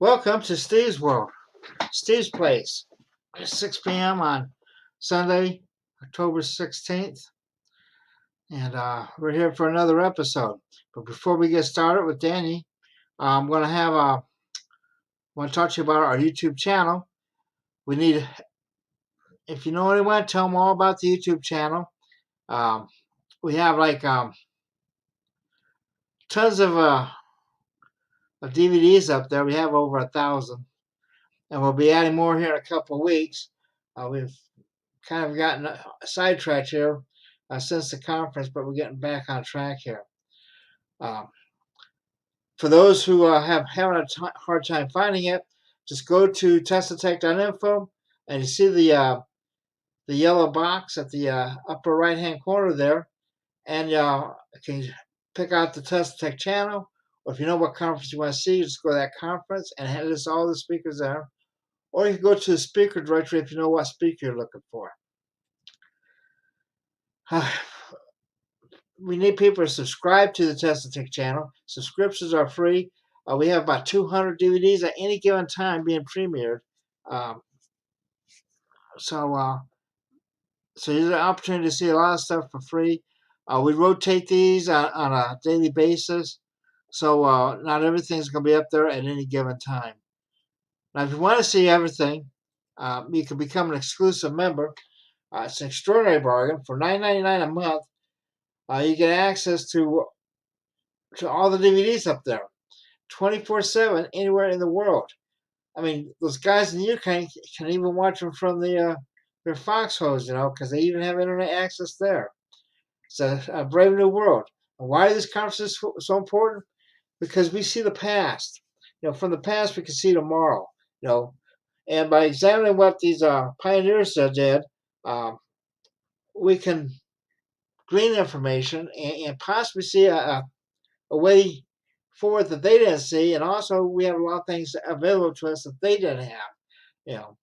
Welcome to Steve's World, Steve's Place. It's 6 p.m. on Sunday, October 16th, and we're here for another episode. But before we get started with Danny, I'm going to want to talk to you about our YouTube channel. We need, if you know anyone, tell them all about the YouTube channel. Um, we have tons of DVDs up there. We have over 1,000, and we'll be adding more here in a couple of weeks. We've kind of gotten sidetracked here since the conference, but we're getting back on track here. For those who having a hard time finding it, just go to testatech.info and you see the yellow box at the upper right hand corner there, and you can pick out the Testatech channel, or if you know what conference you want to see, just go to that conference and it lists all the speakers there. Or you can go to the speaker directory if you know what speaker you're looking for. We need people to subscribe to the Testatech channel. Subscriptions are free. We have about 200 DVDs at any given time being premiered. So there's an opportunity to see a lot of stuff for free. We rotate these on a daily basis, so not everything's going to be up there at any given time. Now, if you want to see everything, you can become an exclusive member. It's an extraordinary bargain. For $9.99 a month, you get access to all the DVDs up there, 24/7, anywhere in the world. I mean, those guys in the UK can even watch them from their foxholes, because they even have internet access there. It's a brave new world. And why are these conferences so important? Because we see the past. From the past we can see tomorrow. And by examining what these pioneers did, we can glean information and possibly see a way forward that they didn't see, and also we have a lot of things available to us that they didn't have,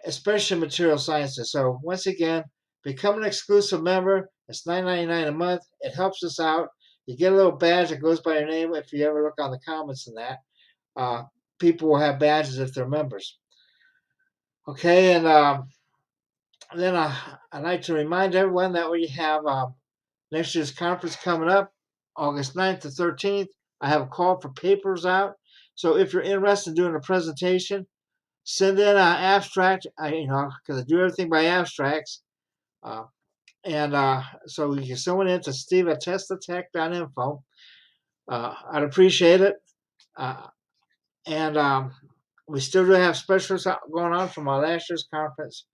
especially material sciences. So once again, become an exclusive member. It's $9.99 a month. It helps us out. You get a little badge that goes by your name. If you ever look on the comments in that, people will have badges if they're members. Okay, and then I'd like to remind everyone that we have next year's conference coming up, August 9th to 13th. I have a call for papers out. So if you're interested in doing a presentation, send in an abstract, because I do everything by abstracts. So you can send one in to steve@testatech.info. I'd appreciate it. And we still do have specials going on from our last year's conference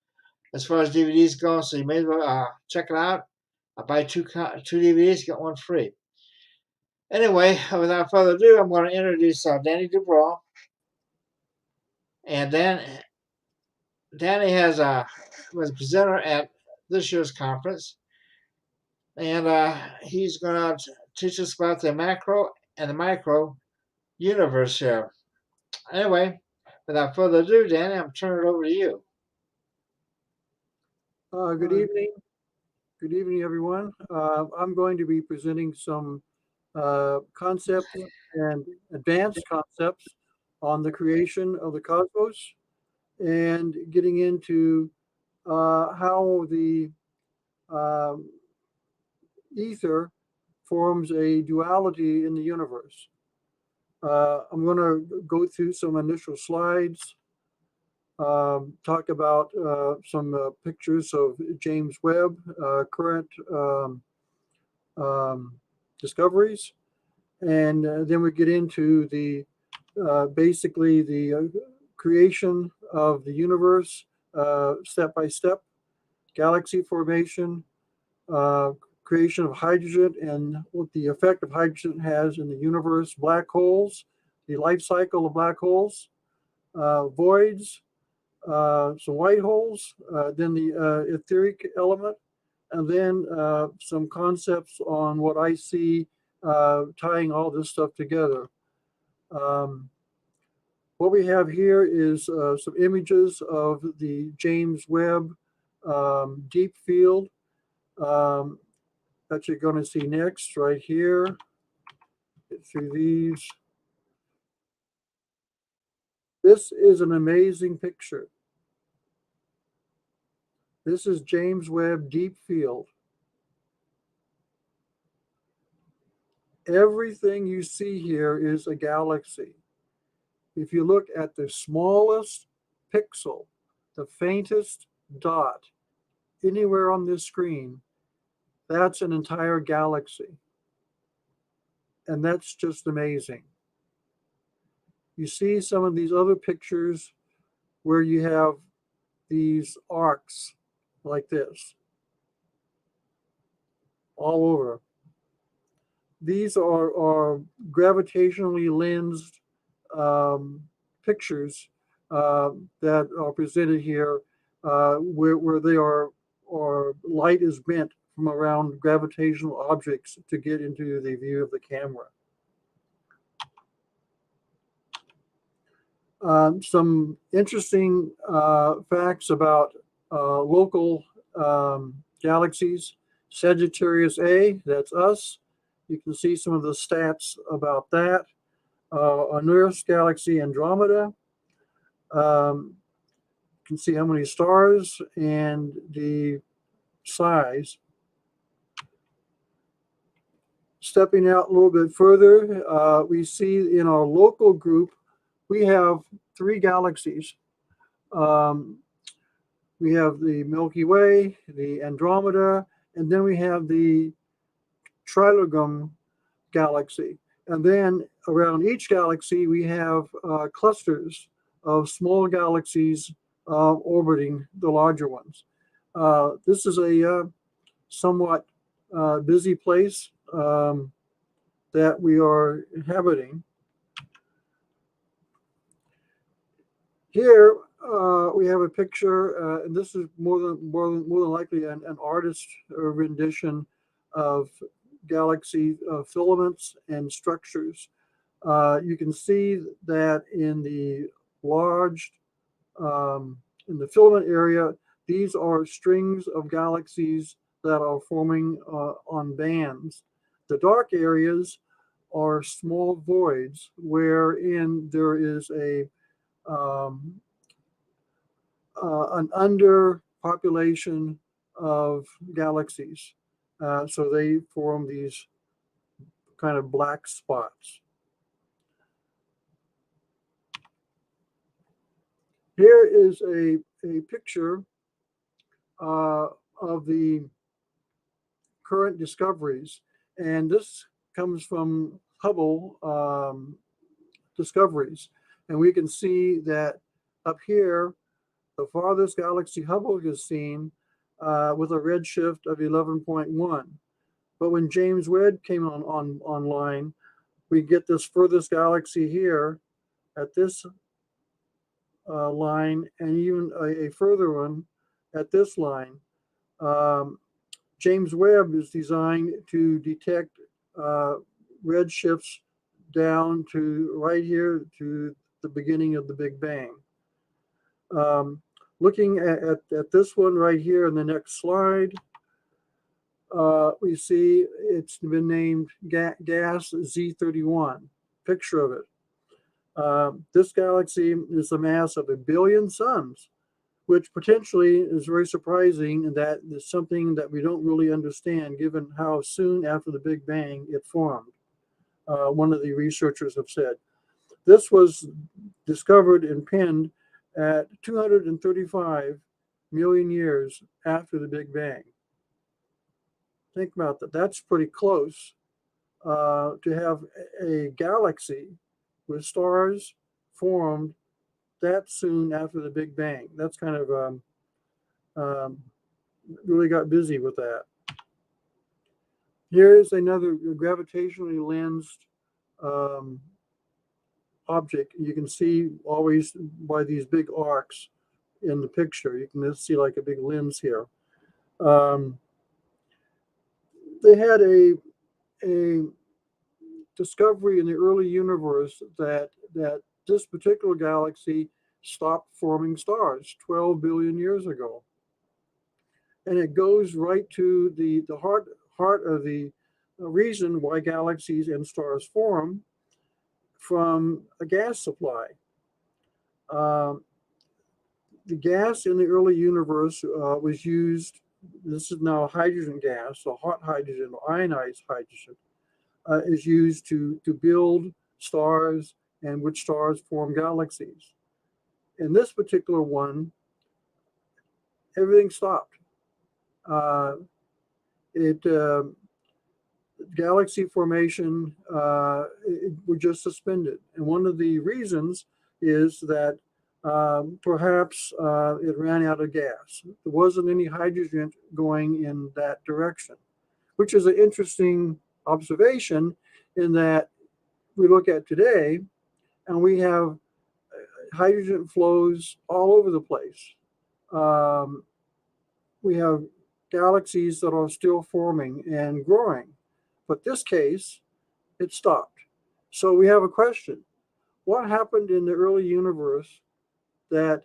as far as DVDs go, so you may as well check it out. I buy two DVDs, get one free. Anyway, without further ado, I'm going to introduce Danny Dubrow. And Danny was a presenter at this year's conference, and he's going to teach us about the macro and the micro universe here. Anyway, without further ado, Danny, I'm turning it over to you. Good evening. Good evening, everyone. I'm going to be presenting some concepts and advanced concepts on the creation of the cosmos and getting into how the ether forms a duality in the universe. I'm going to go through some initial slides, talk about some pictures of James Webb, current discoveries, and then we get into the basically the creation of the universe step by step, galaxy formation, creation of hydrogen, and what the effect of hydrogen has in the universe, black holes, the life cycle of black holes, voids, some white holes, then the etheric element, and then some concepts on what I see tying all this stuff together. What we have here is some images of the James Webb deep field that you're going to see next right here. Get through these. This is an amazing picture. This is James Webb Deep Field. Everything you see here is a galaxy. If you look at the smallest pixel, the faintest dot anywhere on this screen, that's an entire galaxy. And that's just amazing. You see some of these other pictures where you have these arcs like this all over. These are gravitationally lensed pictures that are presented here, where they are, or light is bent from around gravitational objects to get into the view of the camera. Some interesting facts about local galaxies. Sagittarius A, that's us. You can see some of the stats about that. On Earth's galaxy Andromeda, you can see how many stars and the size. Stepping out a little bit further, we see in our local group, we have 3 galaxies. We have the Milky Way, the Andromeda, and then we have the Trilogum galaxy. And then around each galaxy, we have clusters of small galaxies orbiting the larger ones. This is a somewhat busy place that we are inhabiting. Here we have a picture, and this is more than likely an artist rendition of galaxy filaments and structures. You can see that in the large, in the filament area, these are strings of galaxies that are forming on bands. The dark areas are small voids wherein there is an underpopulation of galaxies. So they form these kind of black spots. Here is a picture of the current discoveries, and this comes from Hubble discoveries. And we can see that up here, the farthest galaxy Hubble has seen with a redshift of 11.1. But when James Webb came online, we get this furthest galaxy here at this line, and even a further one at this line. James Webb is designed to detect redshifts down to right here to the beginning of the Big Bang. Looking at this one right here in the next slide, we see it's been named gas Z31. Picture of it. This galaxy is the mass of 1 billion suns, which potentially is very surprising, and that is something that we don't really understand given how soon after the Big Bang it formed. One of the researchers have said. This was discovered and penned at 235 million years after the Big Bang. Think about that. That's pretty close to have a galaxy with stars formed that soon after the Big Bang. That's kind of really got busy with that. Here's another gravitationally lensed object. You can see always by these big arcs in the picture. You can just see like a big lens here. They had a discovery in the early universe that this particular galaxy stopped forming stars 12 billion years ago. And it goes right to the heart of the reason why galaxies and stars form, from a gas supply. Um, the gas in the early universe was used. This is now hydrogen gas, so hot hydrogen or ionized hydrogen is used to build stars and which stars form galaxies. In this particular one, everything stopped. Uh, it Galaxy formation were just suspended, and one of the reasons is that perhaps it ran out of gas. There wasn't any hydrogen going in that direction, which is an interesting observation in that we look at today and we have hydrogen flows all over the place. Um, we have galaxies that are still forming and growing, but this case, it stopped. So we have a question. What happened in the early universe that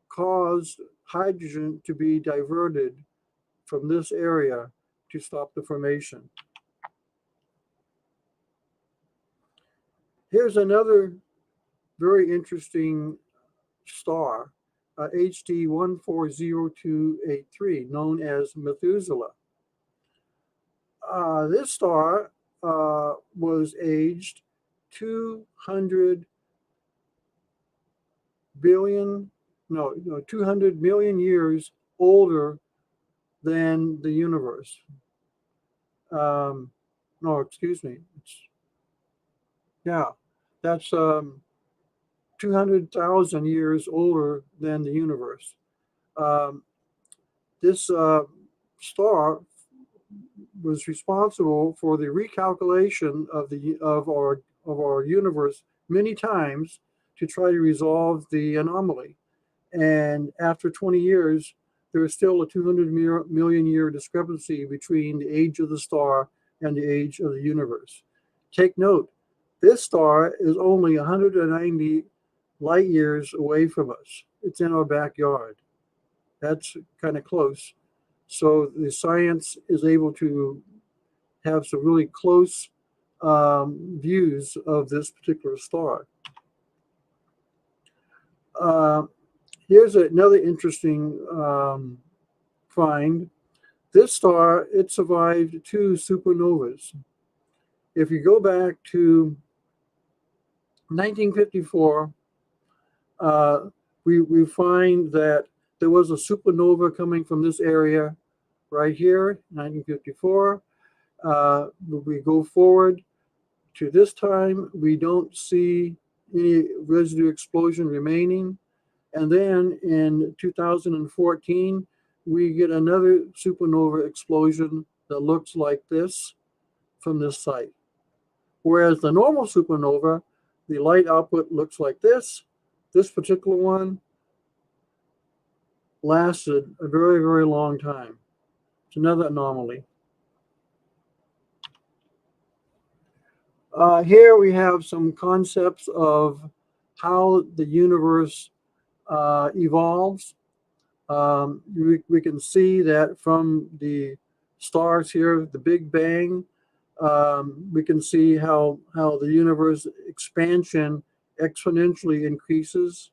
caused hydrogen to be diverted from this area to stop the formation? Here's another very interesting star, HD 140283, known as Methuselah. This star was aged 200 billion, no, 200 million years older than the universe. No, excuse me. Yeah, that's 200,000 years older than the universe. Um, this star was responsible for the recalculation of our universe many times to try to resolve the anomaly. And after 20 years, there is still a 200 million year discrepancy between the age of the star and the age of the universe. Take note, this star is only 190 light years away from us. It's in our backyard. That's kind of close. So the science is able to have some really close views of this particular star. Uh, Here's another interesting find. This star, it survived two supernovas. If you go back to 1954, uh, we find that there was a supernova coming from this area right here, 1954. We go forward to this time, we don't see any residue explosion remaining. And then in 2014, we get another supernova explosion that looks like this from this site. Whereas the normal supernova, the light output looks like this. This particular one lasted a very, very long time. It's another anomaly. Here we have some concepts of how the universe evolves. We can see that from the stars here, the Big Bang, we can see how the universe expansion exponentially increases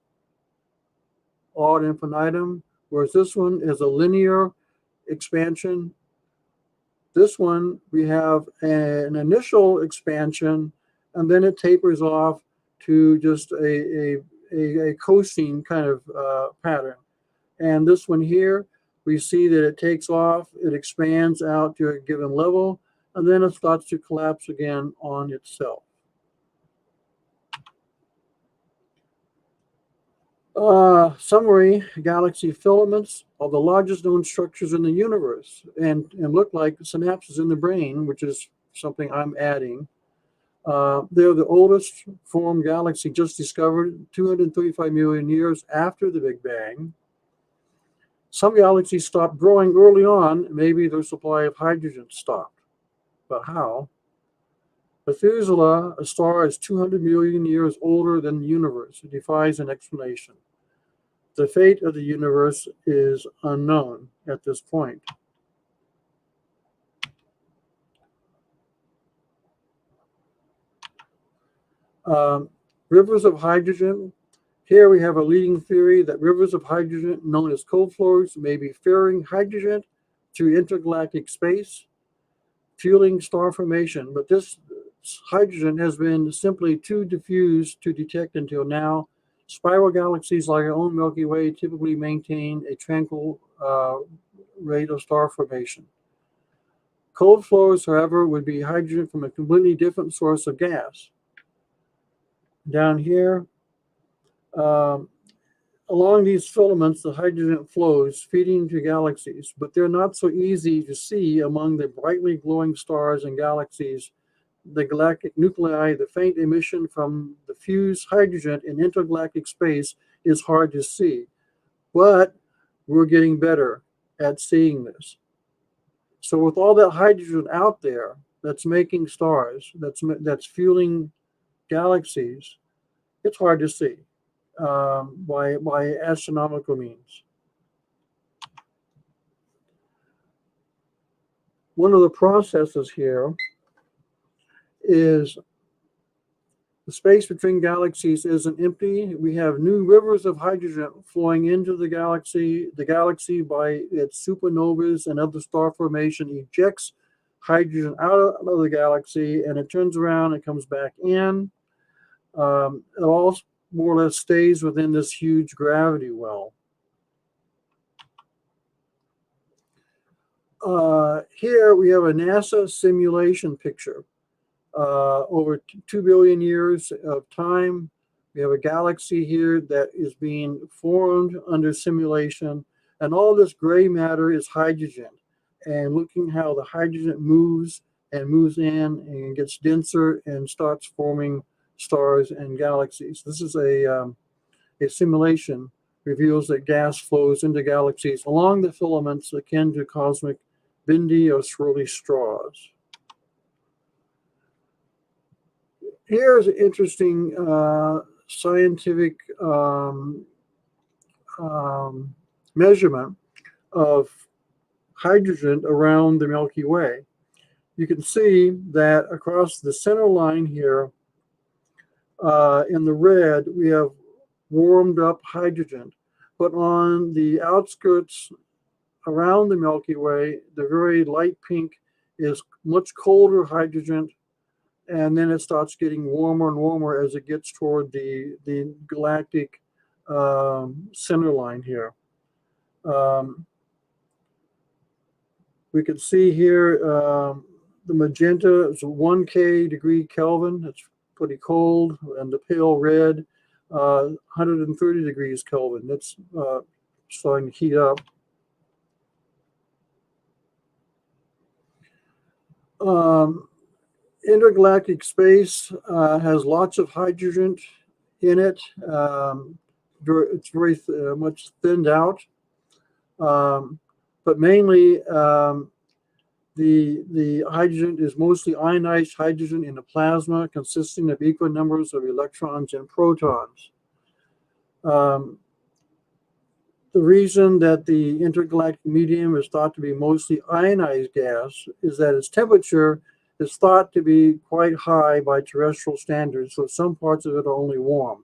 ad infinitum, whereas this one is a linear expansion. This one, we have an initial expansion, and then it tapers off to just a coasting kind of pattern. And this one here, we see that it takes off, it expands out to a given level, and then it starts to collapse again on itself. Summary, galaxy filaments are the largest known structures in the universe and look like synapses in the brain, which is something I'm adding. They're the oldest formed galaxy just discovered 235 million years after the Big Bang. Some galaxies stopped growing early on. Maybe their supply of hydrogen stopped. But how? Methuselah, a star, is 200 million years older than the universe. It defies an explanation. The fate of the universe is unknown at this point. Rivers of hydrogen Here we have a leading theory that rivers of hydrogen, known as cold flows, may be ferrying hydrogen through intergalactic space, fueling star formation. But this hydrogen has been simply too diffuse to detect until now. Spiral galaxies like our own Milky Way typically maintain a tranquil rate of star formation. Cold flows, however, would be hydrogen from a completely different source of gas. Down here, um, along these filaments, the hydrogen flows, feeding to galaxies, but they're not so easy to see among the brightly glowing stars and galaxies. The galactic nuclei, the faint emission from the fused hydrogen in intergalactic space, is hard to see. But we're getting better at seeing this. So with all that hydrogen out there that's making stars, that's fueling galaxies, it's hard to see by astronomical means. One of the processes here is the space between galaxies isn't empty. We have new rivers of hydrogen flowing into the galaxy. The galaxy, by its supernovas and other star formation, ejects hydrogen out of the galaxy, and it turns around and comes back in. It all more or less stays within this huge gravity well. Here we have a NASA simulation picture. Over 2 billion years of time, we have a galaxy here that is being formed under simulation, and all this gray matter is hydrogen. And looking how the hydrogen moves in and gets denser and starts forming stars and galaxies. This is a simulation reveals that gas flows into galaxies along the filaments akin to cosmic bendy or swirly straws. Here's an interesting scientific measurement of hydrogen around the Milky Way. You can see that across the center line here, in the red, we have warmed up hydrogen. But on the outskirts around the Milky Way, the very light pink is much colder hydrogen, and then it starts getting warmer and warmer as it gets toward the galactic center line here. We can see here the magenta is 1K degree Kelvin. That's pretty cold. And the pale red, 130 degrees Kelvin. That's starting to heat up. Intergalactic space has lots of hydrogen in it. It's very much thinned out. But mainly the hydrogen is mostly ionized hydrogen in the plasma, consisting of equal numbers of electrons and protons. The reason that the intergalactic medium is thought to be mostly ionized gas is that its temperature is thought to be quite high by terrestrial standards, so some parts of it are only warm.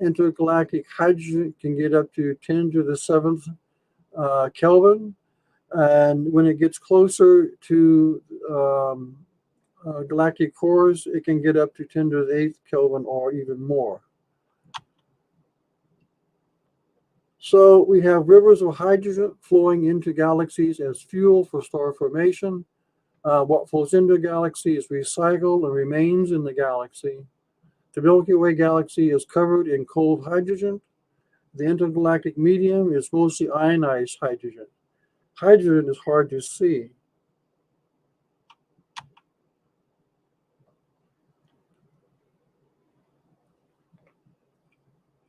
Intergalactic hydrogen can get up to 10 to the 7th Kelvin, and when it gets closer to galactic cores, it can get up to 10 to the 8th Kelvin or even more. So we have rivers of hydrogen flowing into galaxies as fuel for star formation. What flows into a galaxy is recycled and remains in the galaxy. The Milky Way galaxy is covered in cold hydrogen. The intergalactic medium is mostly ionized hydrogen. Hydrogen is hard to see.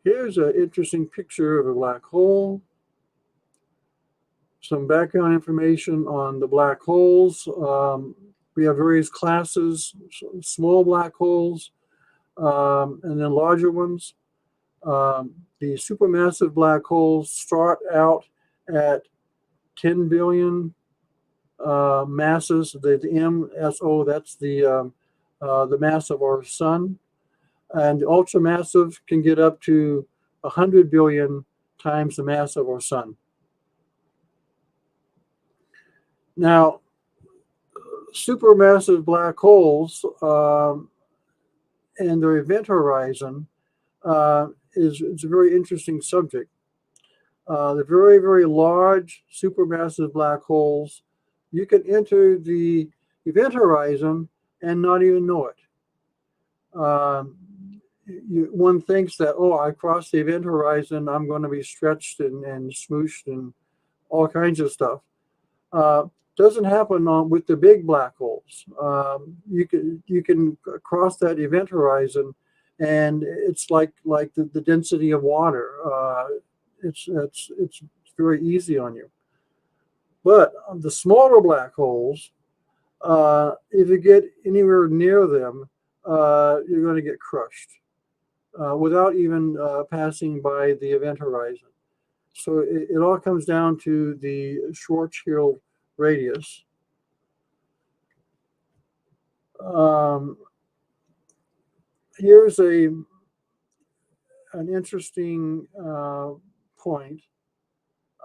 Here's an interesting picture of a black hole. Some background information on the black holes. We have various classes, small black holes, and then larger ones. The supermassive black holes start out at 10 billion masses. The MSO, that's the mass of our sun. And the ultramassive can get up to 100 billion times the mass of our sun. Now, supermassive black holes and their event horizon is a very interesting subject. The very, very large supermassive black holes, you can enter the event horizon and not even know it. One thinks that, oh, I crossed the event horizon, I'm going to be stretched and smooshed and all kinds of stuff. Doesn't happen with the big black holes. You can cross that event horizon, and it's like the density of water. It's very easy on you. But the smaller black holes, if you get anywhere near them, you're going to get crushed without even passing by the event horizon. So it all comes down to the Schwarzschild radius. Here's an interesting point.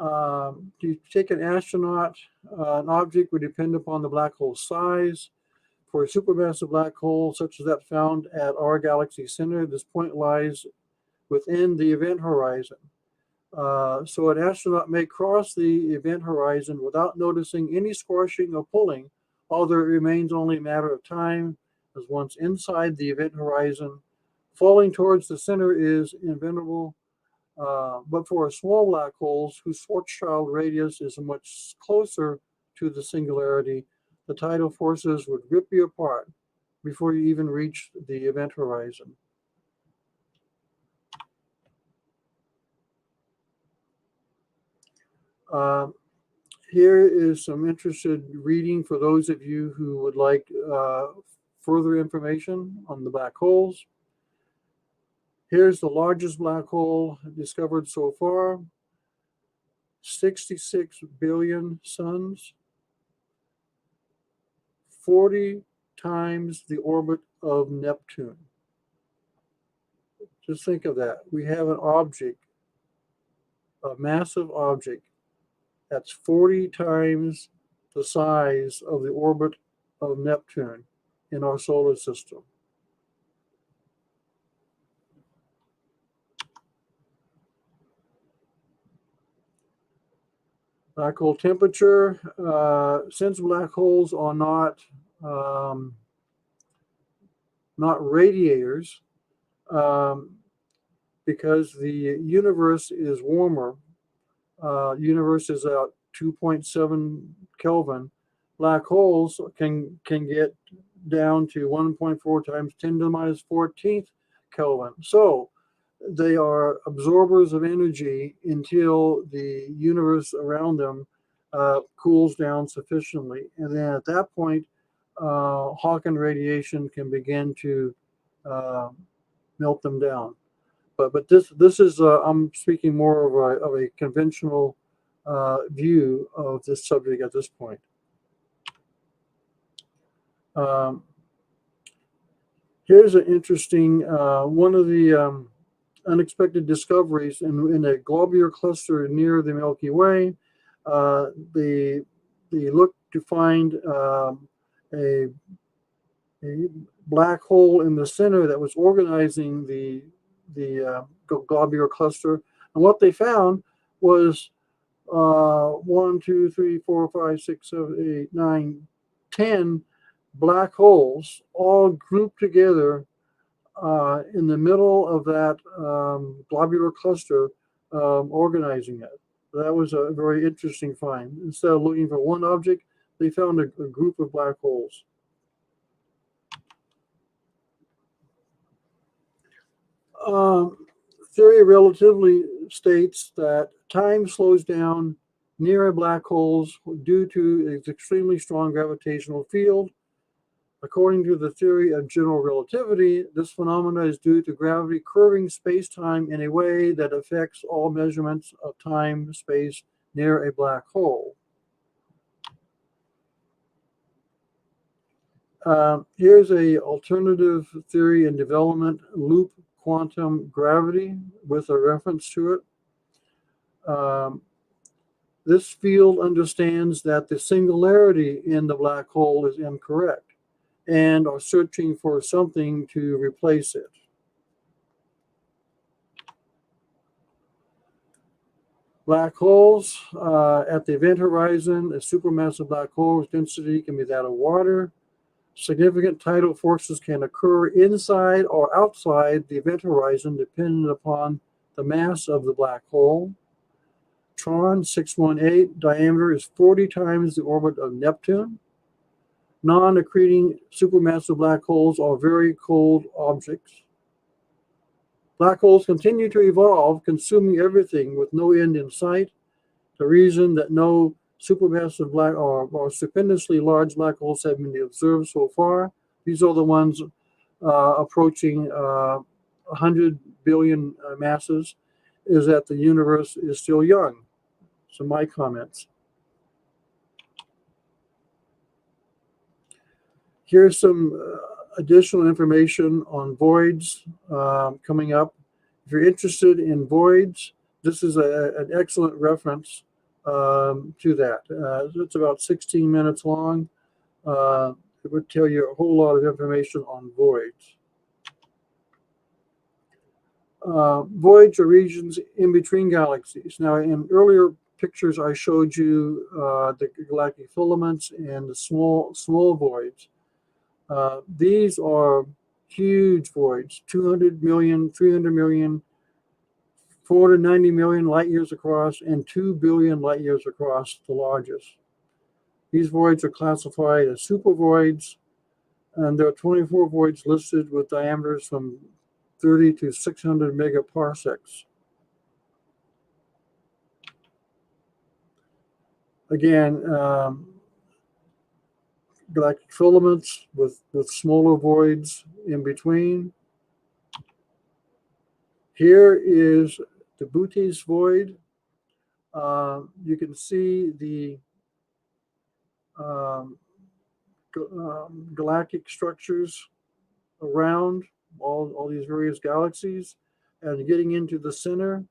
To take an astronaut, an object would depend upon the black hole's size. For a supermassive black hole, such as that found at our galaxy center, this point lies within the event horizon. So an astronaut may cross the event horizon without noticing any squashing or pulling, although it remains only a matter of time, as once inside the event horizon, falling towards the center is inevitable. But for small black holes whose Schwarzschild radius is much closer to the singularity, the tidal forces would rip you apart before you even reach the event horizon. Here is some interested reading for those of you who would like further information on the black holes. Here's the largest black hole discovered so far, 66 billion suns, 40 times the orbit of Neptune. Just think of that. We have an object, a massive object, that's 40 times the size of the orbit of Neptune in our solar system. Black hole temperature, since black holes are not radiators, because the universe is warmer, universe is at 2.7 Kelvin, black holes can get down to 1.4 times 10 to the minus 14th Kelvin. So they are absorbers of energy until the universe around them cools down sufficiently. And then at that point, Hawking radiation can begin to melt them down. But this is I'm speaking more of a conventional view of this subject at this point. Here's an interesting one of the unexpected discoveries in a globular cluster near the Milky Way. They looked to find a black hole in the center that was organizing the globular cluster, and what they found was 1, 2, 3, 4, 5, 6, 7, 8, 9, 10 black holes all grouped together in the middle of that globular cluster, organizing it. That was a very interesting find. Instead of looking for one object, they found a group of black holes. Theory of relativity states that time slows down near black holes due to its extremely strong gravitational field. According to the theory of general relativity, this phenomenon is due to gravity curving space-time in a way that affects all measurements of time, space near a black hole. Here's a alternative theory in development, loop quantum gravity, with a reference to it. This field understands that the singularity in the black hole is incorrect and are searching for something to replace it. Black holes at the event horizon, a supermassive black hole's density can be that of water. Significant tidal forces can occur inside or outside the event horizon depending upon the mass of the black hole. Tron 618 diameter is 40 times the orbit of Neptune. Non-accreting supermassive black holes are very cold objects. Black holes continue to evolve, consuming everything with no end in sight. The reason that no supermassive black or stupendously large black holes have been observed so far, these are the ones approaching 100 billion masses, is that the universe is still young. So my comments. Here's some additional information on voids coming up. If you're interested in voids, this is an excellent reference to that. It's about 16 minutes long. It would tell you a whole lot of information on voids. Voids are regions in between galaxies. Now, in earlier pictures, I showed you the galactic filaments and the small voids. These are huge voids, 200 million, 300 million, 490 million light years across, and 2 billion light years across, the largest. These voids are classified as supervoids, and there are 24 voids listed with diameters from 30 to 600 megaparsecs. Again, galactic filaments with smaller voids in between. Here is the Bootes void. You can see the galactic structures around all these various galaxies, and getting into the center,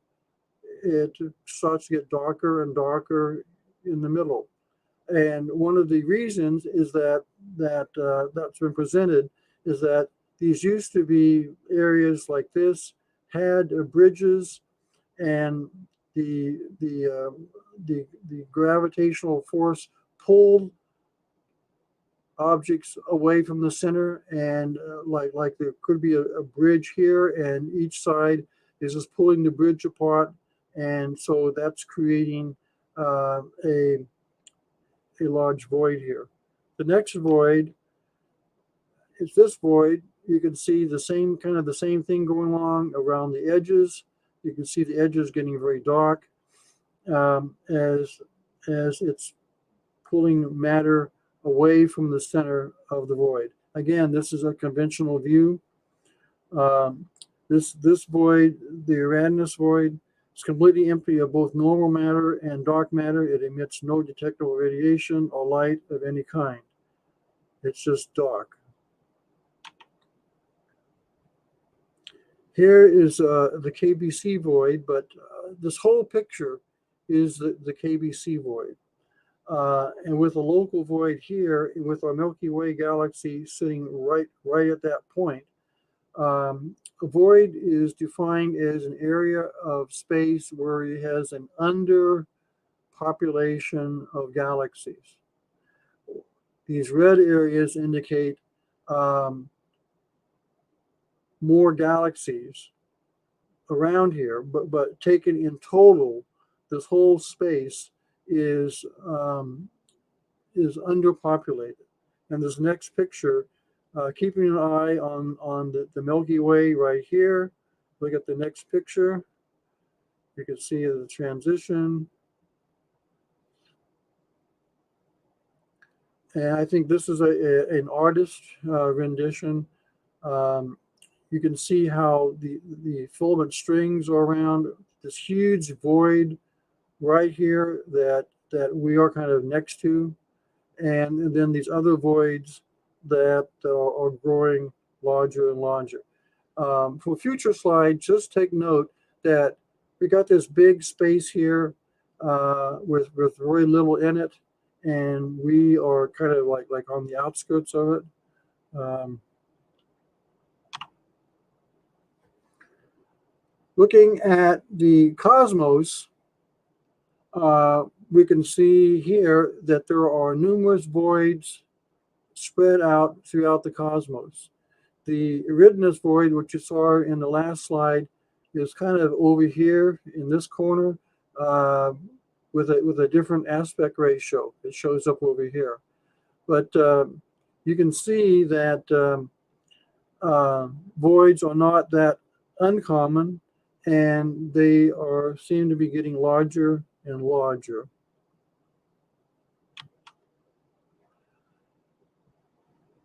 it starts to get darker and darker in the middle. And one of the reasons is that's been presented is that these used to be areas like this, had bridges, and the gravitational force pulled objects away from the center, and like there could be a bridge here, and each side is just pulling the bridge apart, and so that's creating a large void here. The next void is this void. You can see the same thing going along around the edges. You can see the edges getting very dark as it's pulling matter away from the center of the void. Again, this is a conventional view. This void, the Uranus void, is completely empty of both normal matter and dark matter. It emits no detectable radiation or light of any kind. It's just dark. Here is the KBC void, but this whole picture is the KBC void. And with a local void here, with our Milky Way galaxy sitting right at that point, a void is defined as an area of space where it has an underpopulation of galaxies. These red areas indicate more galaxies around here, but taken in total, this whole space is underpopulated. And this next picture, keeping an eye on the Milky Way right here. Look at the next picture. You can see the transition. And I think this is an artist rendition. You can see how the filament strings are around this huge void right here that we are kind of next to. And then these other voids that are growing larger and larger. For future slides, just take note that we got this big space here with very little in it, and we are kind of like on the outskirts of it. Looking at the cosmos, we can see here that there are numerous voids spread out throughout the cosmos. The Eridanus void, which you saw in the last slide, is kind of over here in this corner with a different aspect ratio. It shows up over here. But you can see that voids are not that uncommon, and they seem to be getting larger and larger.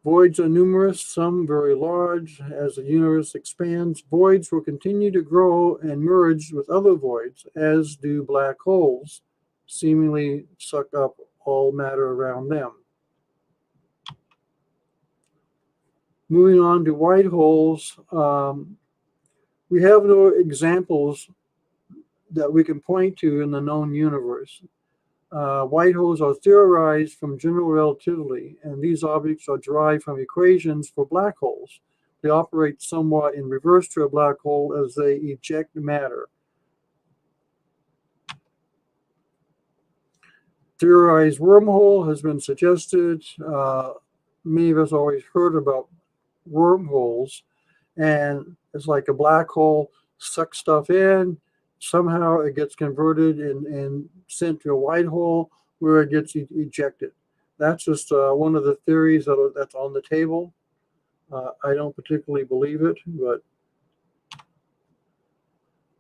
Voids are numerous, some very large. As the universe expands, voids will continue to grow and merge with other voids, as do black holes, seemingly suck up all matter around them. Moving on to white holes, we have no examples that we can point to in the known universe. White holes are theorized from general relativity, and these objects are derived from equations for black holes. They operate somewhat in reverse to a black hole as they eject matter. Theorized wormhole has been suggested. Many of us always heard about wormholes, and it's like a black hole sucks stuff in. Somehow it gets converted and sent to a white hole where it gets ejected. That's just one of the theories that's on the table. I don't particularly believe it, but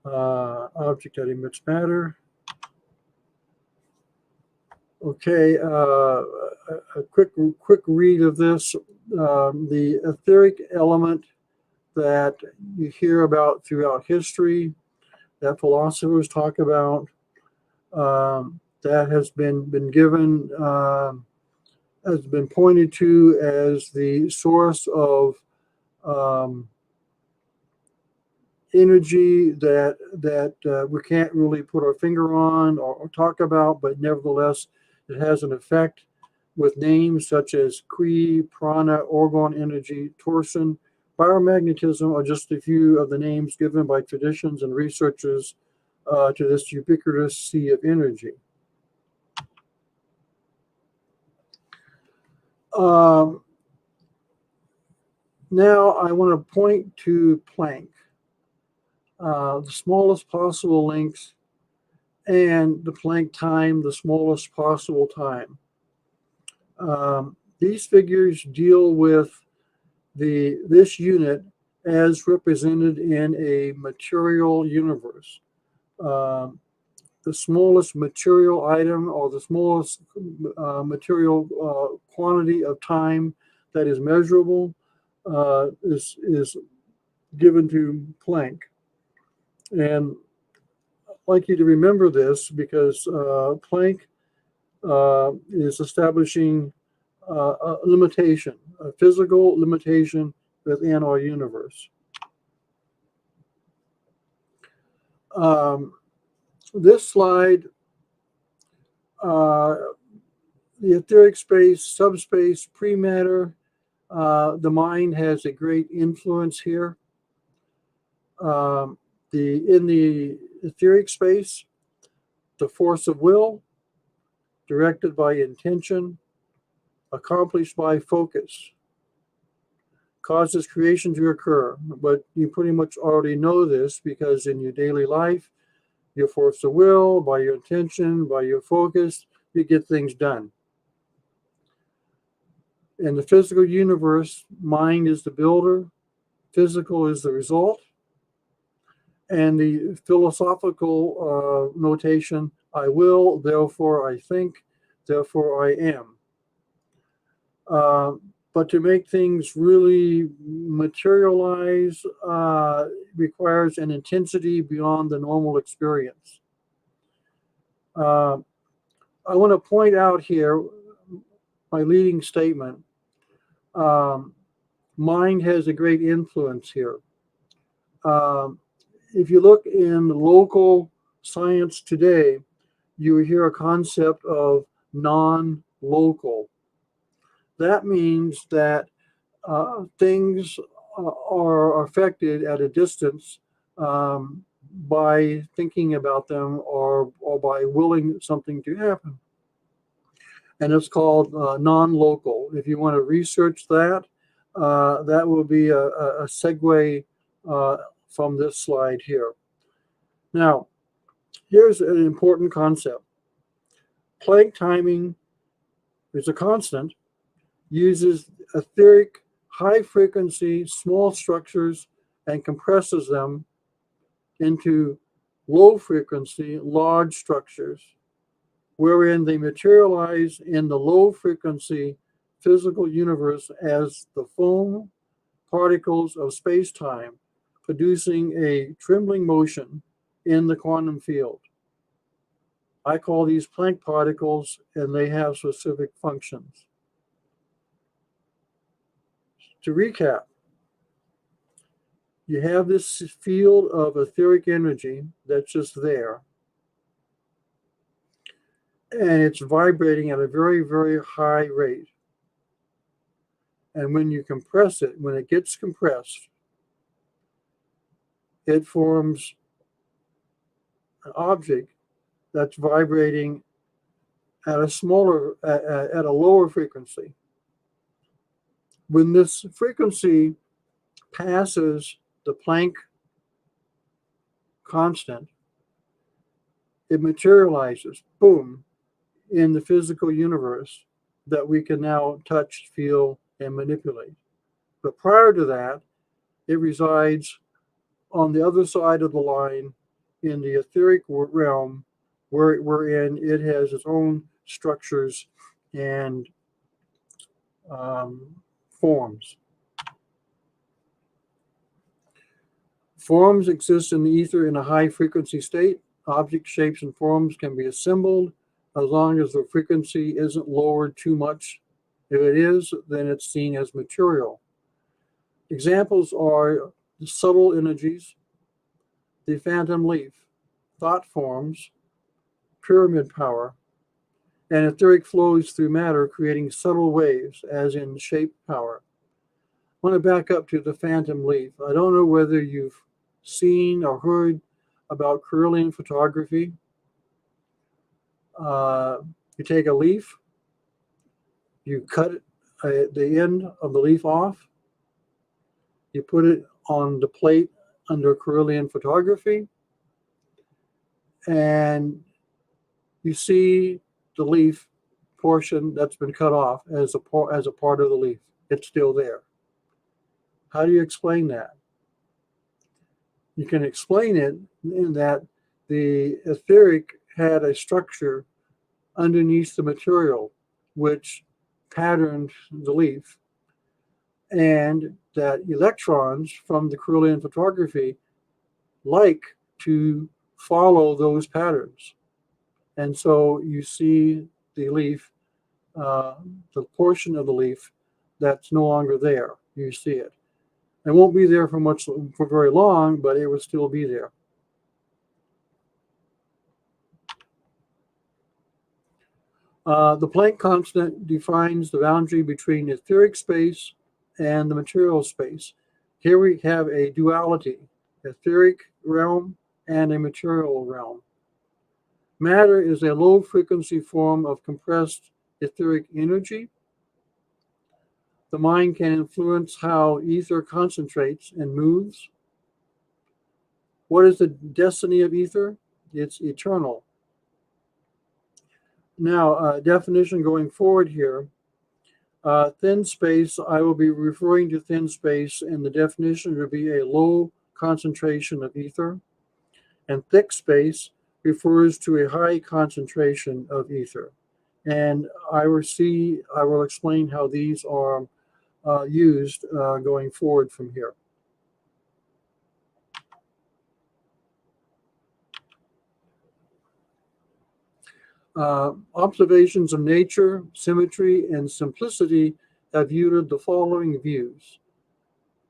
object that emits matter. Okay, a quick read of this. The etheric element that you hear about throughout history, that philosophers talk about, that has been given, has been pointed to as the source of energy that we can't really put our finger on or talk about, but nevertheless, it has an effect with names such as Qui, Prana, Orgone energy, Torsion. Biomagnetism are just a few of the names given by traditions and researchers to this ubiquitous sea of energy. Now I want to point to Planck, the smallest possible length, and the Planck time, the smallest possible time. These figures deal with this unit as represented in a material universe. The smallest material item or the smallest material quantity of time that is measurable is given to Planck. And I'd like you to remember this because Planck is establishing a limitation, a physical limitation within our universe. This slide, the etheric space, subspace, pre-matter, the mind has a great influence here. In the etheric space, the force of will, directed by intention, accomplished by focus, causes creation to occur. But you pretty much already know this because in your daily life, your force of will, by your intention, by your focus, you get things done. In the physical universe, mind is the builder, physical is the result, and the philosophical notation, I will, therefore I think, therefore I am. But to make things really materialize requires an intensity beyond the normal experience. I want to point out here my leading statement. Um, Mind has a great influence here. Um, if you look in local science today, you hear a concept of non-local. That means that things are affected at a distance by thinking about them or by willing something to happen. And it's called non-local. If you want to research that, that will be a segue from this slide here. Now, here's an important concept. Planck timing is a constant, uses etheric high frequency small structures and compresses them into low frequency large structures, wherein they materialize in the low frequency physical universe as the foam particles of space-time, producing a trembling motion in the quantum field. I call these Planck particles, and they have specific functions. To recap, you have this field of etheric energy that's just there, and it's vibrating at a very, very high rate. And when you compress it, when it gets compressed, it forms an object that's vibrating at a lower frequency. When this frequency passes the Planck constant, it materializes, boom, in the physical universe that we can now touch, feel, and manipulate. But prior to that, it resides on the other side of the line in the etheric realm, wherein it has its own structures and forms. Forms exist in the ether in a high frequency state. Object shapes and forms can be assembled as long as the frequency isn't lowered too much. If it is, then it's seen as material. Examples are the subtle energies, the phantom leaf, thought forms, pyramid power, and etheric flows through matter, creating subtle waves, as in shape power. I want to back up to the phantom leaf. I don't know whether you've seen or heard about Kirlian photography. You take a leaf, you cut the end of the leaf off, you put it on the plate under Kirlian photography, and you see the leaf portion that's been cut off as a part of the leaf. It's still there. How do you explain that? You can explain it in that the etheric had a structure underneath the material which patterned the leaf, and that electrons from the Kirlian photography like to follow those patterns. And so you see the leaf, the portion of the leaf that's no longer there. You see it. It won't be there for very long, but it will still be there. The Planck constant defines the boundary between etheric space and the material space. Here we have a duality, etheric realm and a material realm. Matter is a low frequency form of compressed etheric energy. The mind can influence how ether concentrates and moves. What is the destiny of ether? It's eternal. Now, definition going forward here. Thin space, I will be referring to thin space, and the definition would be a low concentration of ether. And thick space refers to a high concentration of ether. And I will explain how these are used going forward from here. Observations of nature, symmetry, and simplicity have yielded the following views.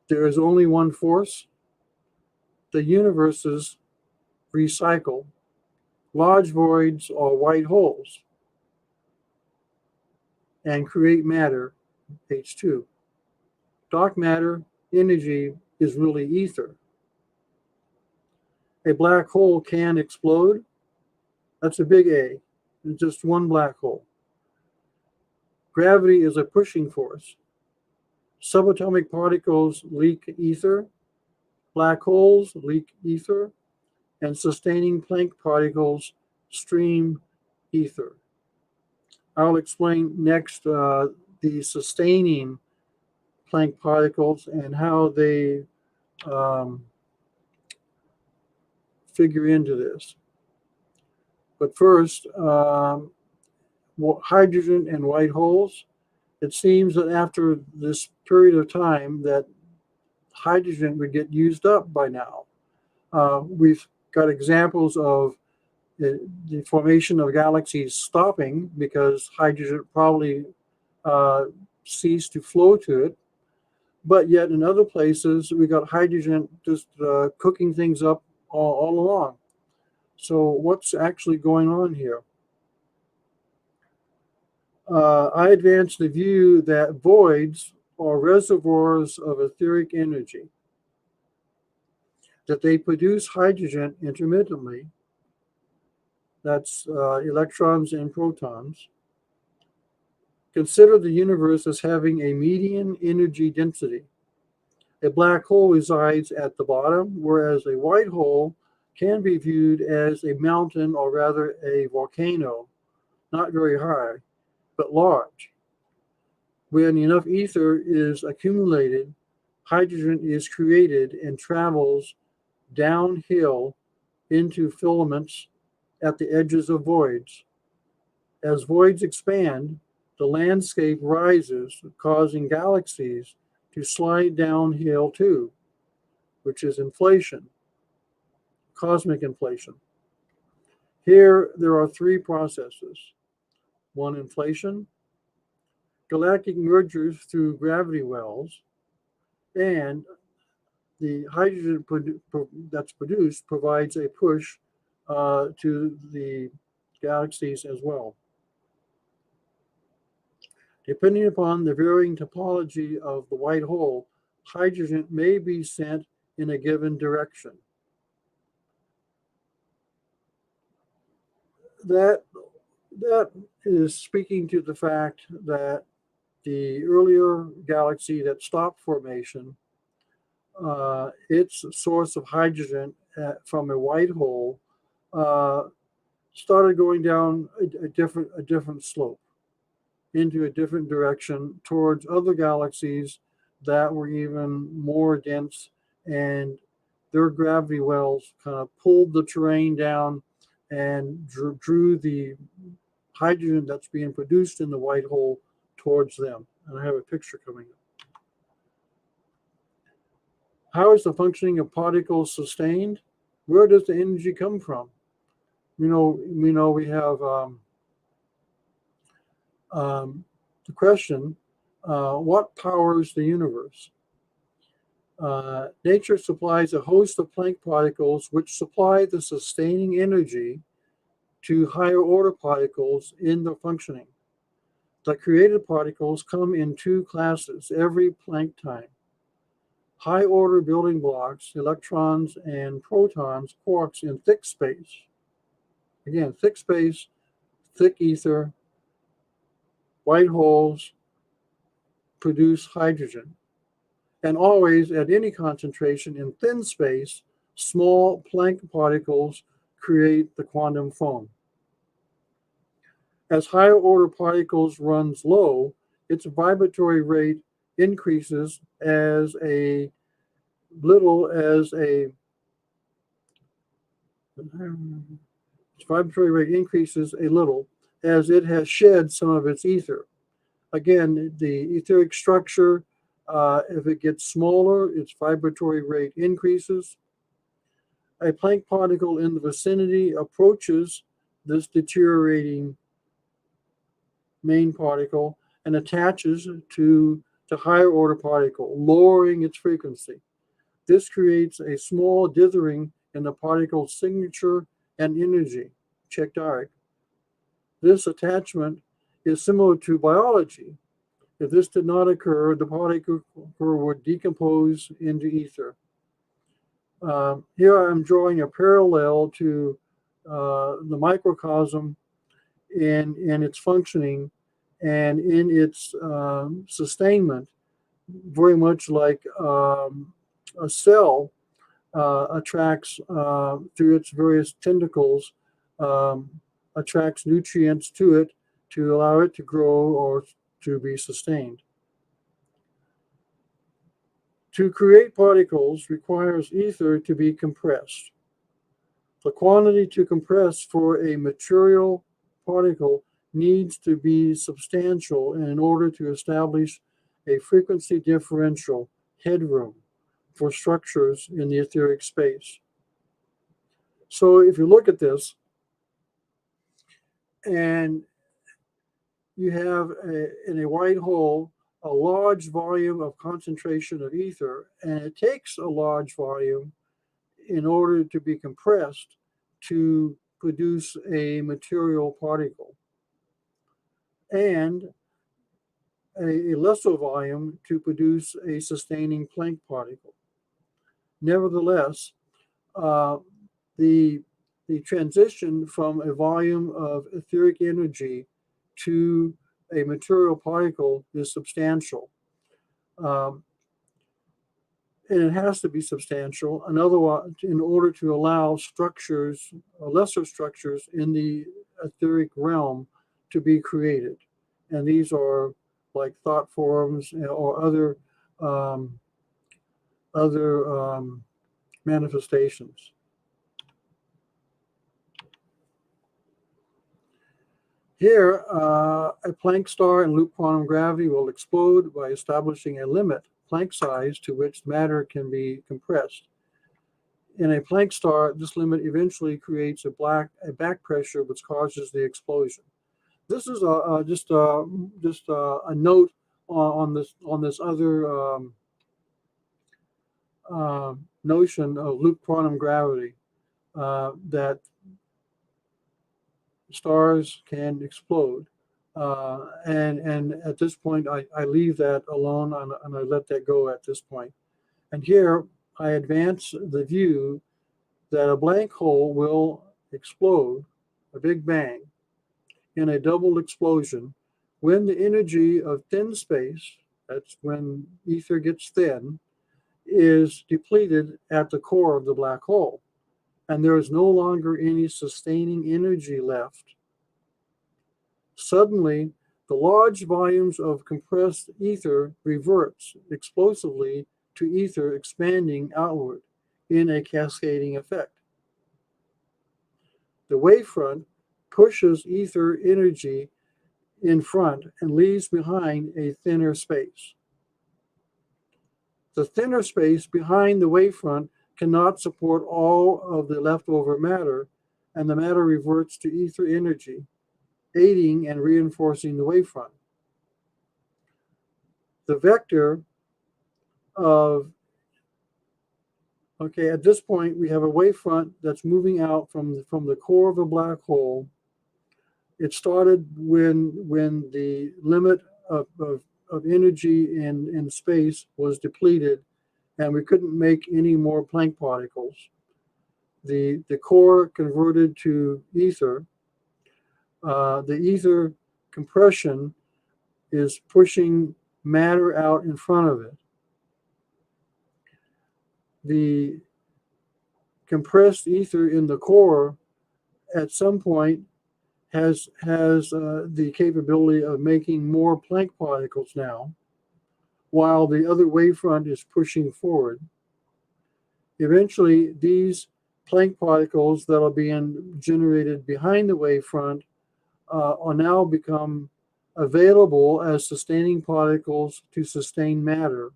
There is only one force. The universes recycle. Large voids or white holes and create matter, H2. Dark matter energy is really ether. A black hole can explode. That's a big A. It's just one black hole. Gravity is a pushing force. Subatomic particles leak ether. Black holes leak ether. And sustaining Planck particles stream ether. I'll explain next the sustaining Planck particles and how they figure into this. But first, hydrogen and white holes. It seems that after this period of time that hydrogen would get used up by now. We've got examples of the formation of galaxies stopping because hydrogen probably ceased to flow to it. But yet in other places, we got hydrogen just cooking things up all along. So what's actually going on here? I advance the view that voids are reservoirs of etheric energy, that they produce hydrogen intermittently. That's electrons and protons. Consider the universe as having a median energy density. A black hole resides at the bottom, whereas a white hole can be viewed as a mountain, or rather a volcano, not very high, but large. When enough ether is accumulated, hydrogen is created and travels downhill into filaments at the edges of voids. As voids expand, the landscape rises, causing galaxies to slide downhill too, which is inflation, cosmic inflation. Here, there are three processes. One, inflation, galactic mergers through gravity wells, and the hydrogen that's produced provides a push to the galaxies as well. Depending upon the varying topology of the white hole, hydrogen may be sent in a given direction. That is speaking to the fact that the earlier galaxy that stopped formation, its source of hydrogen from a white hole started going down a different slope into a different direction towards other galaxies that were even more dense, and their gravity wells kind of pulled the terrain down and drew the hydrogen that's being produced in the white hole towards them. And I have a picture coming up. How is the functioning of particles sustained? Where does the energy come from? We know we have the question, what powers the universe? Nature supplies a host of Planck particles which supply the sustaining energy to higher order particles in their functioning. The created particles come in two classes every Planck time. High order building blocks, electrons and protons, quarks in thick space. Again, thick space, thick ether, white holes produce hydrogen. And always at any concentration in thin space, small Planck particles create the quantum foam. As higher order particles runs low, its vibratory rate increases as a little as its vibratory rate increases a little as it has shed some of its ether. Again, the etheric structure, if it gets smaller, its vibratory rate increases. A Planck particle in the vicinity approaches this deteriorating main particle, and attaches to the higher order particle, lowering its frequency. This creates a small dithering in the particle's signature and energy. Check diagram. This attachment is similar to biology. If this did not occur, the particle would decompose into ether. Here I'm drawing a parallel to the microcosm in its functioning and in its sustainment, very much like a cell attracts through its various tentacles, attracts nutrients to it to allow it to grow or to be sustained. To create particles requires ether to be compressed. The quantity to compress for a material particle needs to be substantial in order to establish a frequency differential headroom for structures in the etheric space. So if you look at this, and you have in a white hole a large volume of concentration of ether, and it takes a large volume in order to be compressed to produce a material particle, and a lesser volume to produce a sustaining Planck particle. Nevertheless, the transition from a volume of etheric energy to a material particle is substantial. And it has to be substantial, in order to allow structures, lesser structures in the etheric realm to be created. And these are like thought forms or other manifestations. Here, a Planck star in loop quantum gravity will explode by establishing a limit, Planck size, to which matter can be compressed. In a Planck star, this limit eventually creates a back pressure which causes the explosion. This is just a note on this other notion of loop quantum gravity, that stars can explode. And at this point, I leave that alone and I let that go at this point. And here I advance the view that a black hole will explode, a big bang, in a double explosion when the energy of thin space, that's when ether gets thin, is depleted at the core of the black hole. And there is no longer any sustaining energy left. Suddenly, the large volumes of compressed ether reverts explosively to ether expanding outward in a cascading effect. The wavefront pushes ether energy in front and leaves behind a thinner space. The thinner space behind the wavefront cannot support all of the leftover matter, and the matter reverts to ether energy, aiding and reinforcing the wavefront. The vector of, at this point we have a wavefront that's moving out from the core of a black hole. It started when the limit of energy in space was depleted, and we couldn't make any more Planck particles. The core converted to ether. The ether compression is pushing matter out in front of it. The compressed ether in the core at some point has the capability of making more Planck particles now, while the other wavefront is pushing forward. Eventually, these Planck particles that are being generated behind the wavefront are now become available as sustaining particles to sustain matter.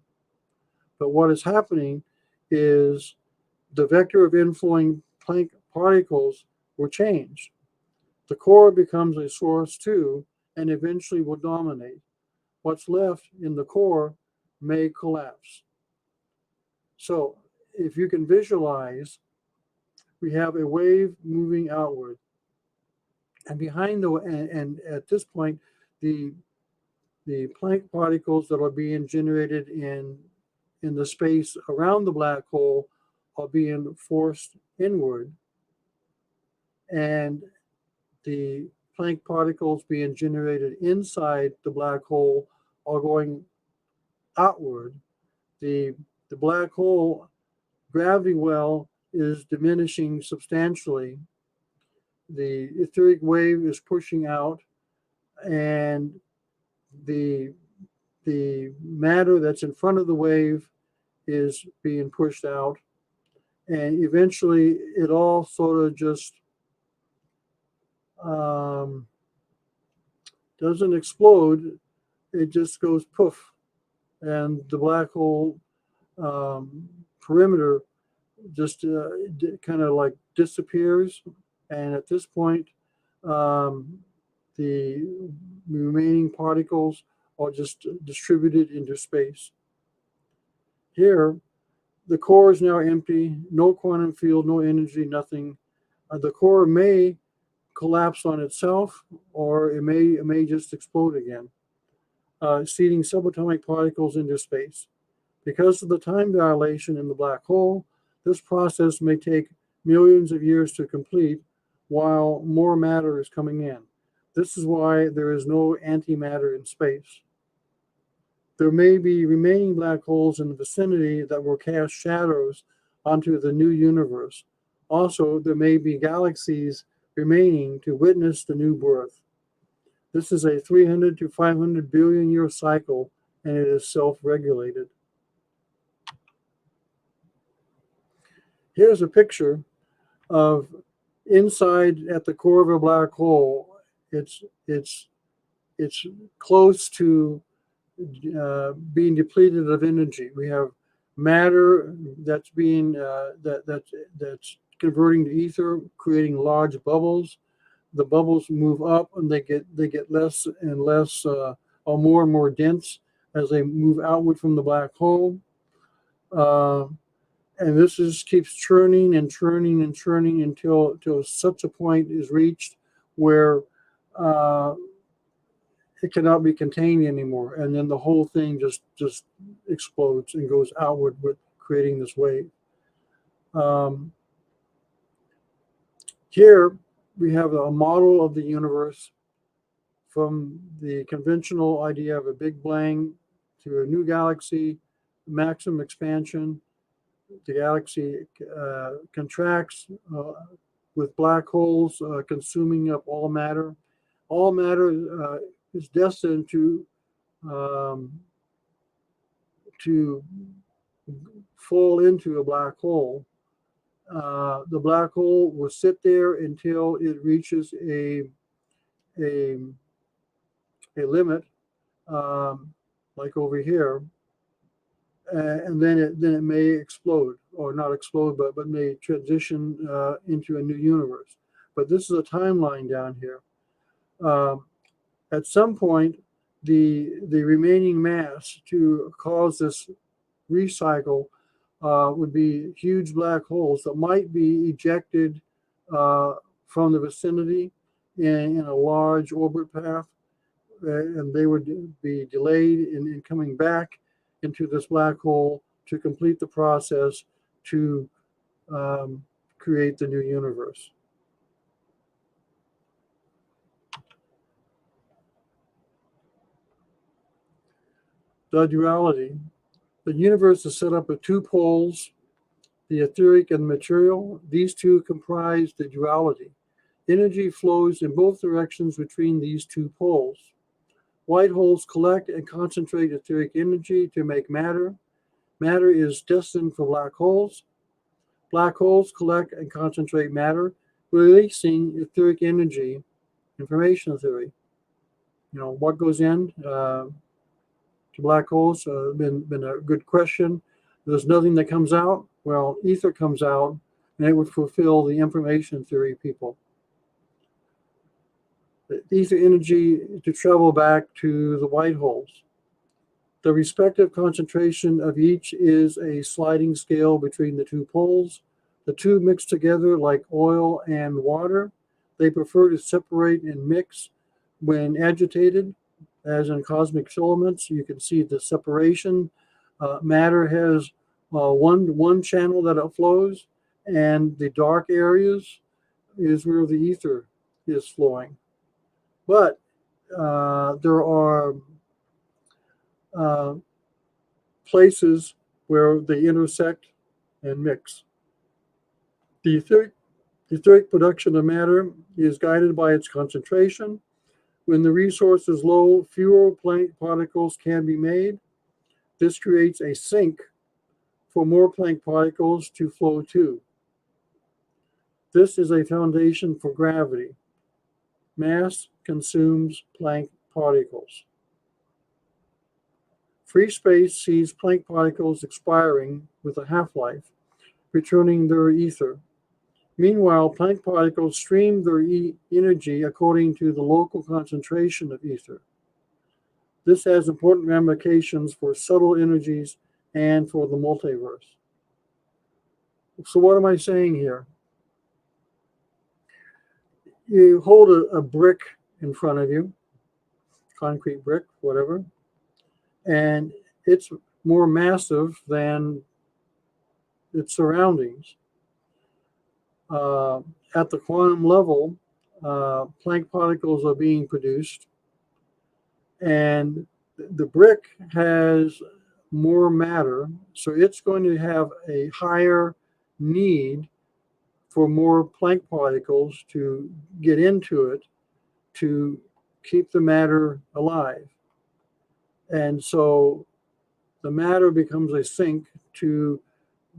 But what is happening is the vector of inflowing Planck particles will change. The core becomes a source too, and eventually will dominate. what's left in the core may collapse. So if you can visualize, we have a wave moving outward. And behind and at this point, the Planck particles that are being generated in the space around the black hole are being forced inward, and the Planck particles being generated inside the black hole are going outward. The black hole gravity well is diminishing substantially. The etheric wave is pushing out, and the matter that's in front of the wave is being pushed out, and eventually it all sort of just doesn't explode. It just goes poof, and the black hole perimeter just kind of like disappears. And at this point, the remaining particles are just distributed into space. Here, the core is now empty, no quantum field, no energy, nothing. The core may collapse on itself, or it may just explode again, seeding subatomic particles into space. Because of the time dilation in the black hole, this process may take millions of years to complete while more matter is coming in. This is why there is no antimatter in space. There may be remaining black holes in the vicinity that will cast shadows onto the new universe. Also, there may be galaxies remaining to witness the new birth. This is a 300 to 500 billion year cycle, and it is self-regulated. Here's a picture of inside at the core of a black hole. It's close to being depleted of energy. We have matter that's being that's converting to ether, creating large bubbles. The bubbles move up, and they get less and less, or more and more dense as they move outward from the black hole. And this keeps churning and churning and churning until such a point is reached where it cannot be contained anymore, and then the whole thing just explodes and goes outward, with creating this wave. Here we have a model of the universe from the conventional idea of a big bang to a new galaxy, maximum expansion. The galaxy contracts with black holes consuming up all matter. All matter is destined to fall into a black hole. The black hole will sit there until it reaches a limit, like over here, and then it may explode, or not explode, but may transition into a new universe. But this is a timeline down here. At some point, the remaining mass to cause this recycle would be huge black holes that might be ejected from the vicinity in a large orbit path, and they would be delayed in coming back into this black hole to complete the process to create the new universe. The duality. The universe is set up with two poles, the etheric and material. These two comprise the duality. Energy flows in both directions between these two poles. White holes collect and concentrate etheric energy to make matter. Matter is destined for black holes. Black holes collect and concentrate matter, releasing etheric energy, information theory. What goes in to black holes? Been a good question. There's nothing that comes out. Well, ether comes out, and it would fulfill the information theory people. The ether energy to travel back to the white holes. The respective concentration of each is a sliding scale between the two poles. The two mix together like oil and water. They prefer to separate and mix when agitated, as in cosmic filaments. You can see the separation. Matter has one channel that it flows, and the dark areas is where the ether is flowing. But there are uh, places where they intersect and mix. The etheric production of matter is guided by its concentration. When the resource is low, fewer Planck particles can be made. This creates a sink for more Planck particles to flow to. This is a foundation for gravity. Mass consumes Planck particles. Free space sees Planck particles expiring with a half-life, returning their ether. Meanwhile, Planck particles stream their energy according to the local concentration of ether. This has important ramifications for subtle energies and for the multiverse. So what am I saying here? You hold a brick in front of you, concrete brick, whatever, and it's more massive than its surroundings. At the quantum level, Planck particles are being produced, and the brick has more matter, so it's going to have a higher need for more Planck particles to get into it to keep the matter alive. And so the matter becomes a sink to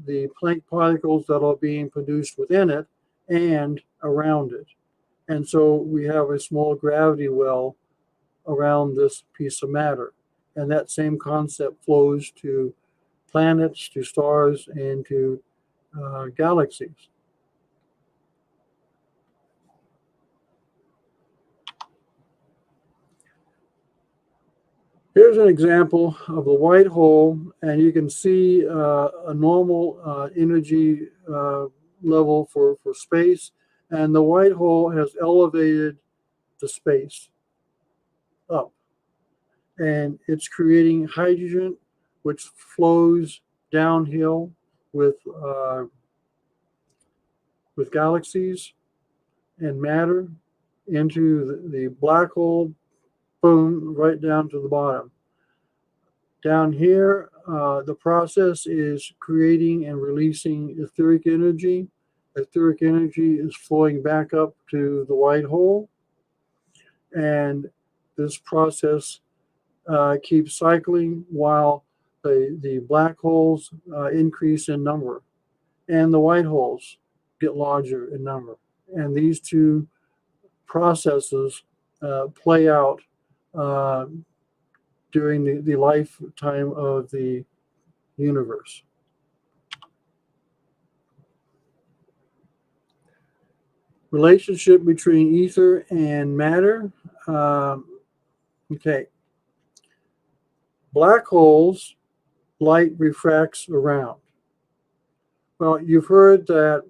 the Planck particles that are being produced within it and around it. And so we have a small gravity well around this piece of matter. And that same concept flows to planets, to stars, and to galaxies. Here's an example of a white hole, and you can see a normal energy level for space, and the white hole has elevated the space up, and it's creating hydrogen, which flows downhill with galaxies and matter into the black hole, boom, right down to the bottom. Down here, the process is creating and releasing etheric energy. Etheric energy is flowing back up to the white hole, and this process keeps cycling while the black holes increase in number, and the white holes get larger in number. And these two processes play out during the lifetime of the universe. Relationship between ether and matter. Okay. Black holes, light refracts around. Well, you've heard that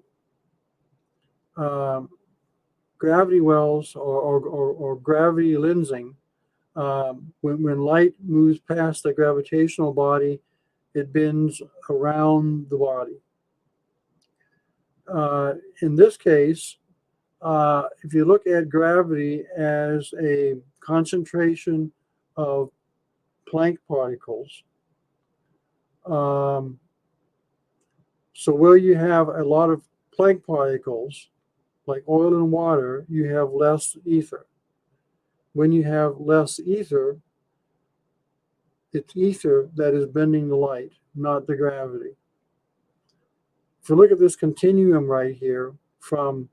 gravity wells or gravity lensing, when light moves past the gravitational body, it bends around the body. In this case, if you look at gravity as a concentration of Planck particles, so where you have a lot of Planck particles, like oil and water, you have less ether. When you have less ether, it's ether that is bending the light, not the gravity. If you look at this continuum right here, from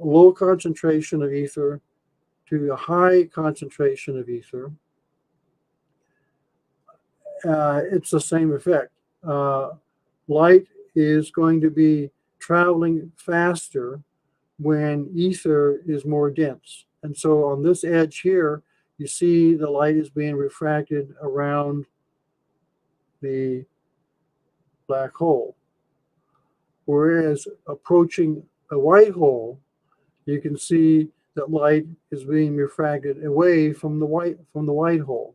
a low concentration of ether to a high concentration of ether, it's the same effect. Light is going to be traveling faster when ether is more dense. And so on this edge here, you see the light is being refracted around the black hole. Whereas approaching a white hole, you can see that light is being refracted away from the white hole.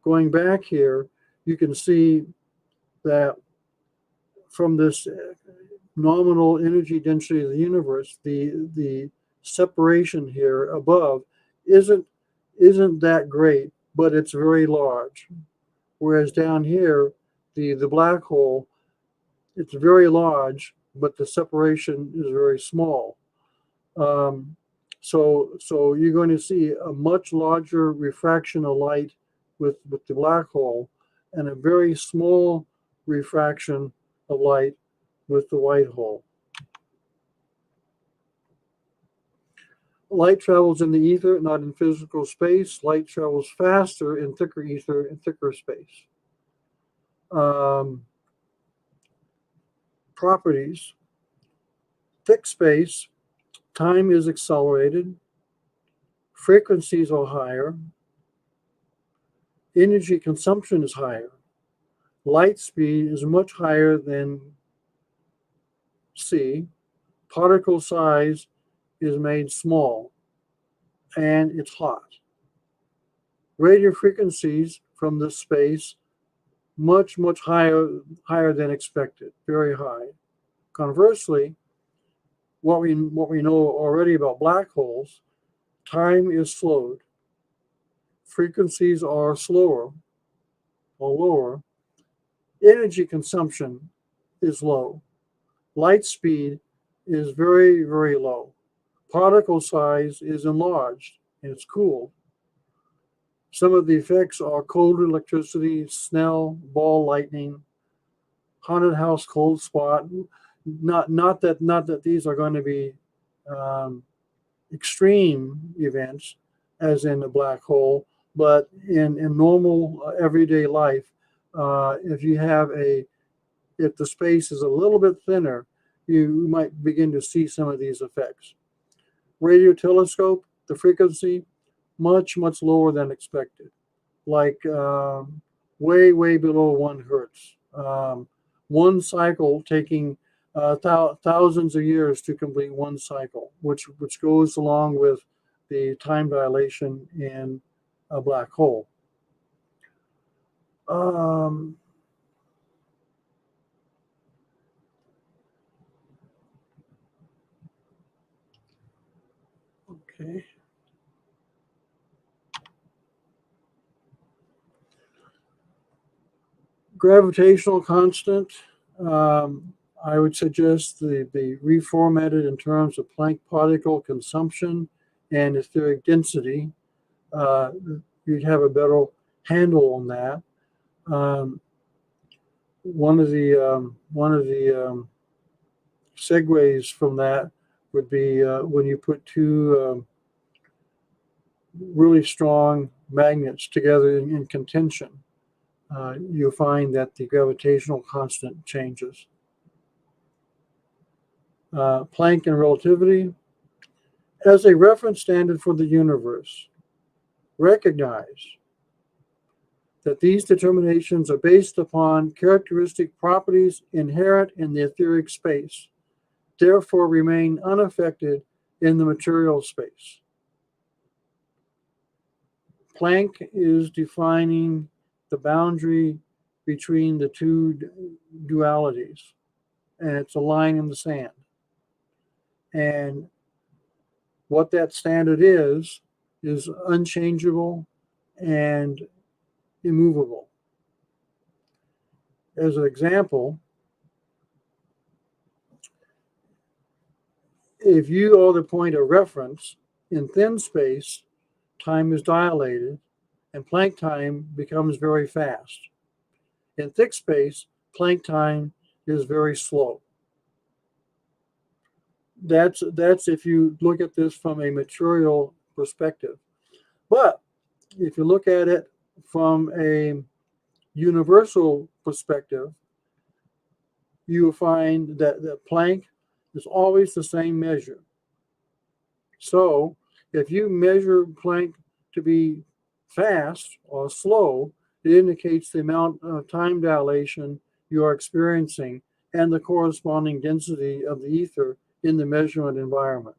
Going back here, you can see that from this nominal energy density of the universe, the separation here above isn't that great, but it's very large. Whereas down here, the black hole, it's very large, but the separation is very small. So you're going to see a much larger refraction of light with the black hole, and a very small refraction of light with the white hole. Light travels in the ether, not in physical space. Light travels faster in thicker ether and thicker space. Properties. Thick space, time is accelerated, frequencies are higher, energy consumption is higher, light speed is much higher than c, particle size is made small, and it's hot. Radio frequencies from this space much higher than expected, very high. Conversely, what we know already about black holes, time is slowed, frequencies are slower or lower, energy consumption is low, light speed is very low, particle size is enlarged and it's cooled. Some of the effects are cold electricity, Snell, ball lightning, haunted house cold spot. Not that these are going to be extreme events, as in a black hole, but in normal everyday life, if the space is a little bit thinner, you might begin to see some of these effects. Radio telescope, the frequency much lower than expected, like way below 1 hertz. One cycle taking thousands of years to complete one cycle, which goes along with the time dilation in a black hole. Okay. Gravitational constant, I would suggest the reformatted in terms of Planck particle consumption and etheric density. You'd have a better handle on that. One of the segues from that would be when you put two really strong magnets together in contention, you'll find that the gravitational constant changes. Planck and relativity. As a reference standard for the universe, recognize that these determinations are based upon characteristic properties inherent in the etheric space, therefore remain unaffected in the material space. Planck is defining the boundary between the two dualities, and it's a line in the sand. And what that standard is unchangeable and immovable. As an example, if you are the point of reference in thin space, time is dilated and Planck time becomes very fast. In thick space, Planck time is very slow. That's if you look at this from a material perspective. But if you look at it from a universal perspective, you will find that Planck is always the same measure. So If you measure Planck to be fast or slow, it indicates the amount of time dilation you are experiencing and the corresponding density of the ether in the measurement environment.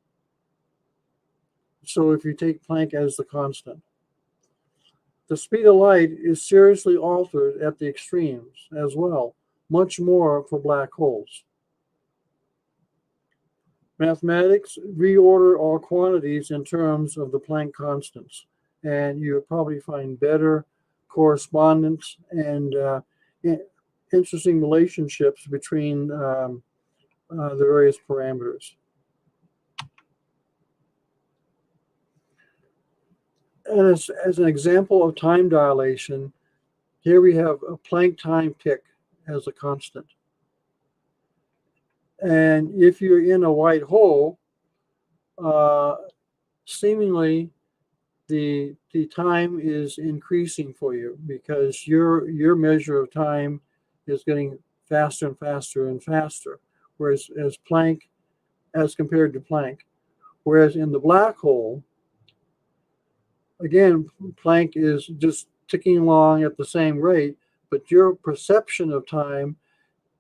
So if you take Planck as the constant. The speed of light is seriously altered at the extremes as well, much more for black holes. Mathematics reorder all quantities in terms of the Planck constants, and you'll probably find better correspondence and interesting relationships between the various parameters. And as an example of time dilation, here we have a Planck time pick as a constant. And if you're in a white hole, seemingly the time is increasing for you because your measure of time is getting faster and faster and faster, whereas as compared to Planck. Whereas in the black hole, again, Planck is just ticking along at the same rate, but your perception of time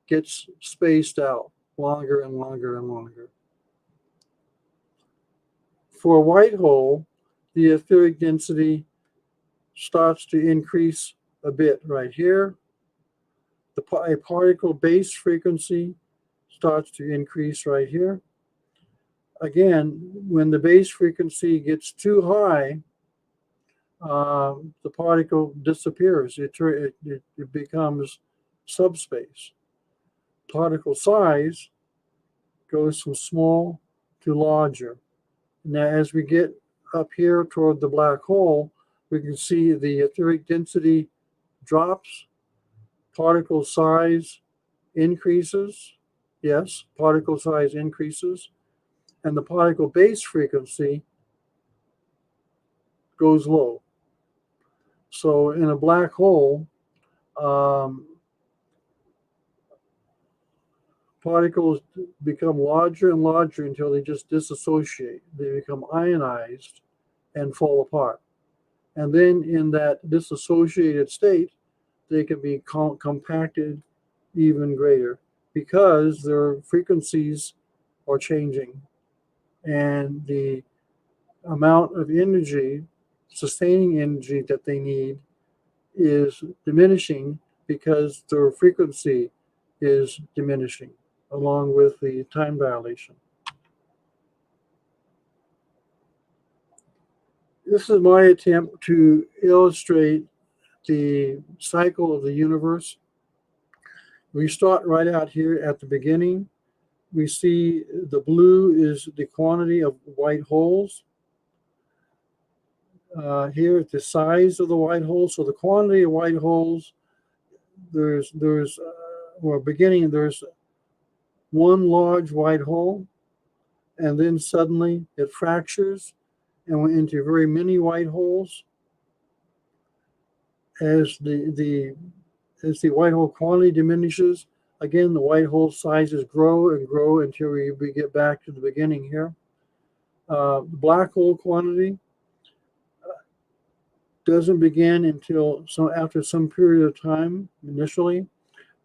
gets spaced out longer and longer and longer. For a white hole, the etheric density starts to increase a bit right here. A particle base frequency starts to increase right here. Again, when the base frequency gets too high, the particle disappears. It becomes subspace. Particle size goes from small to larger. Now, as we get up here toward the black hole, we can see the etheric density drops, particle size increases. Yes, particle size increases, and the particle base frequency goes low. So in a black hole, particles become larger and larger until they just disassociate. They become ionized and fall apart. And then in that disassociated state, they can be compacted even greater because their frequencies are changing and the amount of energy, sustaining energy that they need is diminishing because their frequency is diminishing along with the time dilation. This is my attempt to illustrate the cycle of the universe. We start right out here at the beginning. We see the blue is the quantity of white holes. Here at the size of the white hole. So the quantity of white holes, there's one large white hole, and then suddenly it fractures and went into very many white holes. As the white hole quantity diminishes, again the white hole sizes grow and grow until we get back to the beginning here. The black hole quantity doesn't begin until after some period of time initially,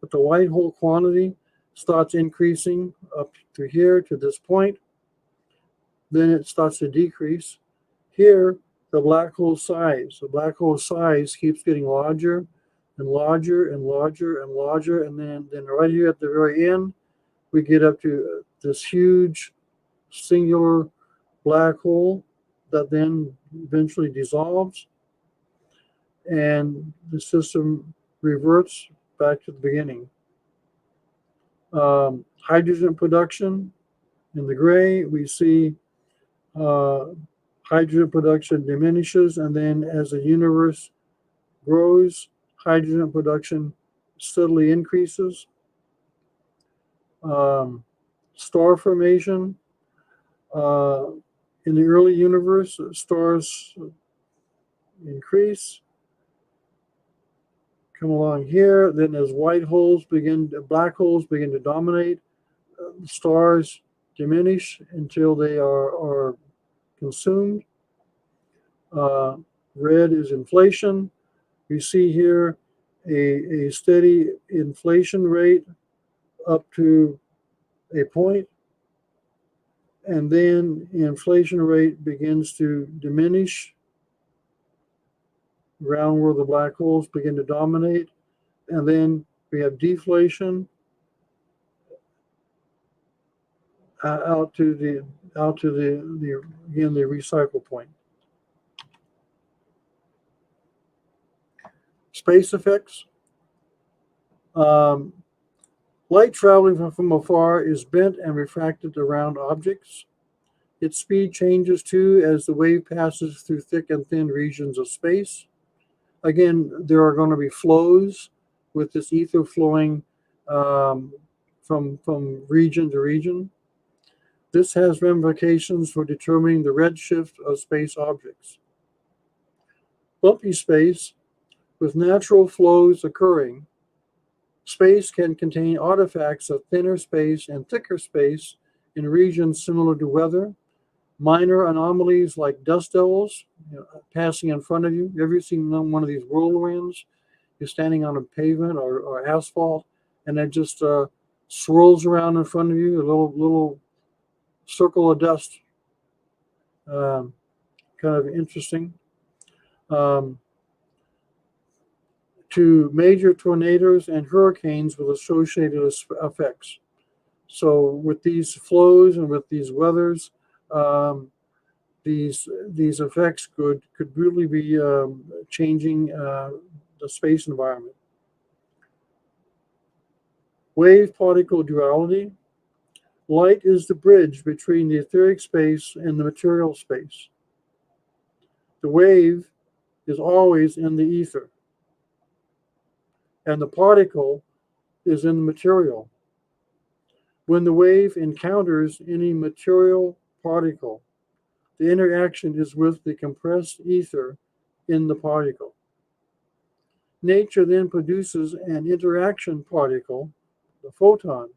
but the white hole quantity starts increasing up to here to this point. Then it starts to decrease. Here, the black hole size keeps getting larger and larger and larger and larger, and then right here at the very end, we get up to this huge singular black hole that then eventually dissolves, and the system reverts back to the beginning. Hydrogen production, in the gray, we see hydrogen production diminishes, and then as the universe grows, hydrogen production steadily increases. Star formation. In the early universe, stars increase, come along here. Then as black holes begin to dominate, stars diminish until they are consumed. Uh, red is inflation. We see here a steady inflation rate up to a point, and then the inflation rate begins to diminish around where the black holes begin to dominate, and then we have deflation out to the again the recycle point. Space effects. Um, Light traveling from afar is bent and refracted around objects. Its speed changes too as the wave passes through thick and thin regions of space. Again, there are going to be flows with this ether flowing um, from region to region. This has ramifications for determining the redshift of space objects. Bumpy space, with natural flows occurring, space can contain artifacts of thinner space and thicker space in regions similar to weather. Minor anomalies like dust devils passing in front of you. You ever seen one of these whirlwinds? You're standing on a pavement or asphalt, and it just swirls around in front of you, a little circle of dust. Um, Kind of interesting. Um, to major tornadoes and hurricanes with associated effects. So with these flows and with these weathers, um, these effects could really be changing the space environment. Wave particle duality. Light is the bridge between the etheric space and the material space. The wave is always in the ether, and the particle is in the material. When the wave encounters any material particle, the interaction is with the compressed ether in the particle. Nature then produces an interaction particle, the photon,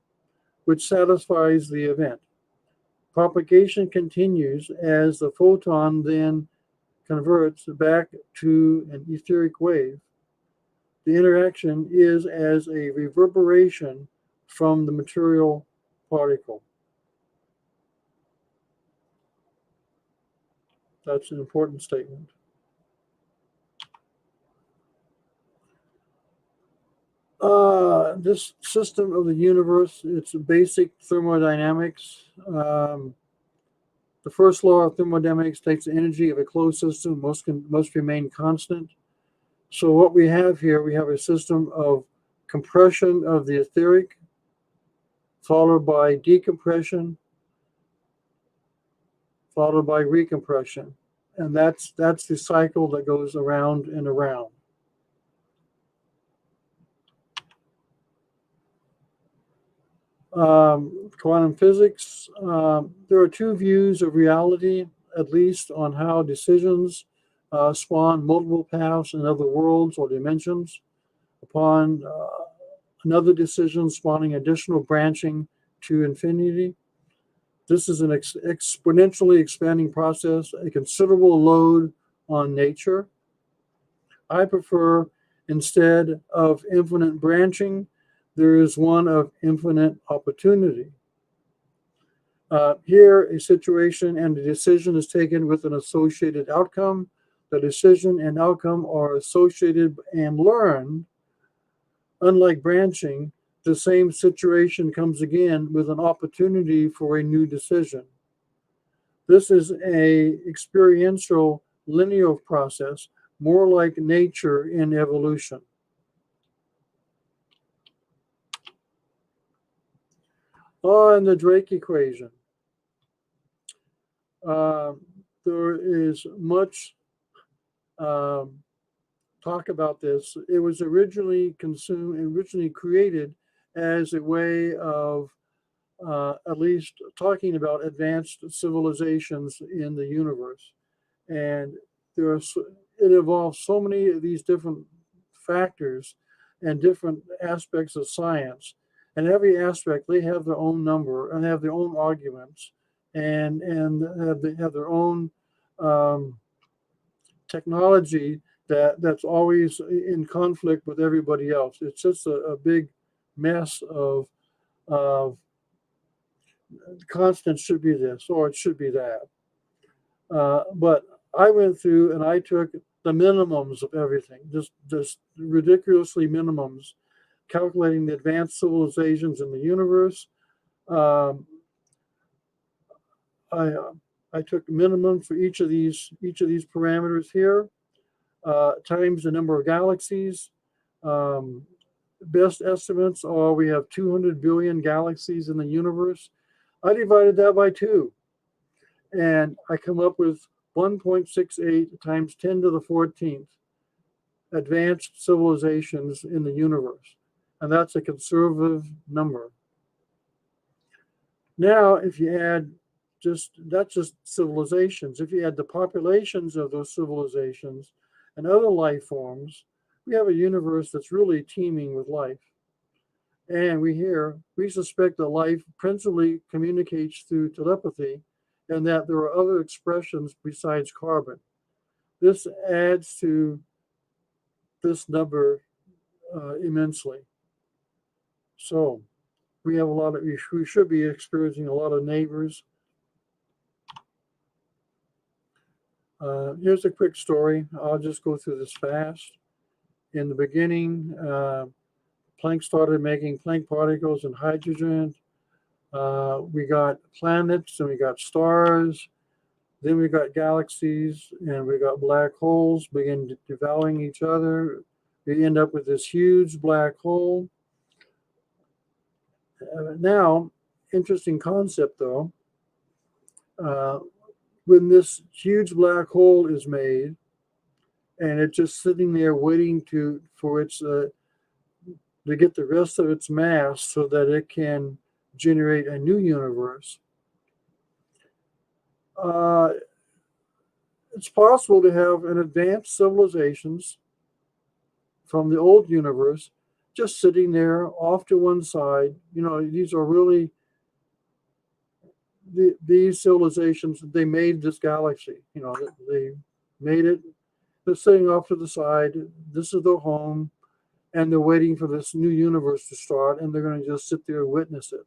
which satisfies the event. Propagation continues as the photon then converts back to an etheric wave. The interaction is as a reverberation from the material particle. That's an important statement. This system of the universe, it's basic thermodynamics. The first law of thermodynamics states the energy of a closed system must remain constant. So what we have here, we have a system of compression of the etheric, followed by decompression, followed by recompression. And that's the cycle that goes around and around. Quantum physics, there are two views of reality, at least, on how decisions spawn multiple paths in other worlds or dimensions, upon another decision spawning additional branching to infinity. This is an exponentially expanding process, a considerable load on nature. I prefer, instead of infinite branching, there is one of infinite opportunity. Here, a situation and a decision is taken with an associated outcome. The decision and outcome are associated and learned. Unlike branching, the same situation comes again with an opportunity for a new decision. This is a experiential linear process, more like nature in evolution. And the Drake equation. There is much talk about this. It was originally created as a way of at least talking about advanced civilizations in the universe. And it involves so many of these different factors and different aspects of science. And every aspect, they have their own number and have their own arguments and have their own technology that's always in conflict with everybody else. It's just a big mess of constant should be this or it should be that. But I went through and I took the minimums of everything, just ridiculously minimums, calculating the advanced civilizations in the universe. Um, I I took minimum for each of these parameters here, times the number of galaxies. Um, Best estimates are we have 200 billion galaxies in the universe. I divided that by 2, and I come up with 1.68 times 10 to the 14th advanced civilizations in the universe. And that's a conservative number. Now, if you add that's just civilizations. If you add the populations of those civilizations and other life forms, we have a universe that's really teeming with life. And we suspect that life principally communicates through telepathy and that there are other expressions besides carbon. This adds to this number immensely. So we have we should be experiencing a lot of neighbors. Here's a quick story. I'll just go through this fast. In the beginning, Planck started making Planck particles and hydrogen. We got planets and we got stars. Then we got galaxies and we got black holes begin devouring each other. We end up with this huge black hole. Now, interesting concept though. Uh, when this huge black hole is made, and it's just sitting there waiting for its to get the rest of its mass so that it can generate a new universe. It's possible to have an advanced civilizations from the old universe just sitting there off to one side. These are really these civilizations. They made this galaxy. They made it. They're sitting off to the side. This is their home, and they're waiting for this new universe to start, and they're going to just sit there and witness it,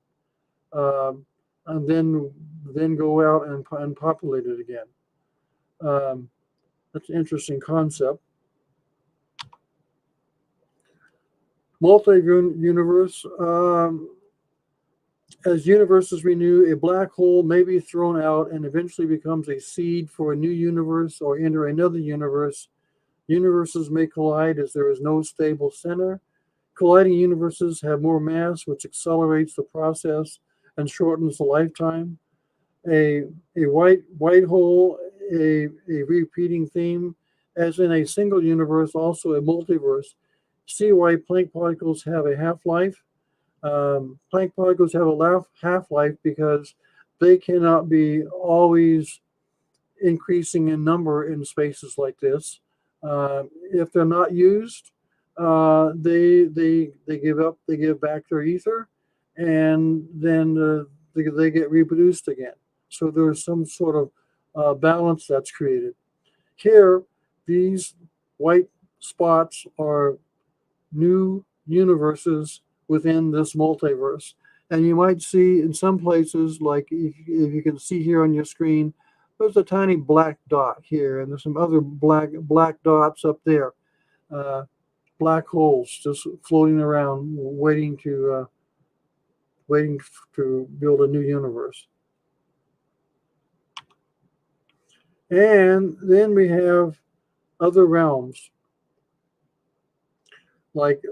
and then go out and populate it again. That's an interesting concept. Multi-universe. As universes renew, a black hole may be thrown out and eventually becomes a seed for a new universe or enter another universe. Universes may collide as there is no stable center. Colliding universes have more mass, which accelerates the process and shortens the lifetime. A white hole, a repeating theme, as in a single universe, also a multiverse. See why Planck particles have a half-life. Planck particles have a half-life because they cannot be always increasing in number in spaces like this. If they're not used, they give up. They give back their ether, and then they get reproduced again. So there's some sort of balance that's created. Here, these white spots are new universes within this multiverse. And you might see in some places, like if you can see here on your screen, there's a tiny black dot here, and there's some other black dots up there. Black holes just floating around, waiting to build a new universe. And then we have other realms, like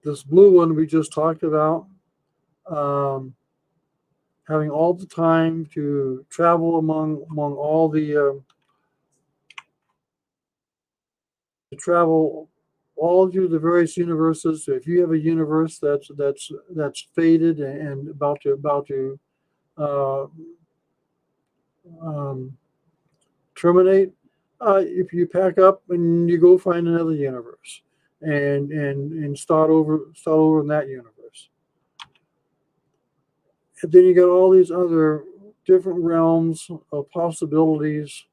this blue one we just talked about, having all the time to travel among all the to travel all through the various universes. So if you have a universe that's faded and about to uh, terminate, if you pack up and you go find another universe and start over in that universe. And then you got all these other different realms of possibilities.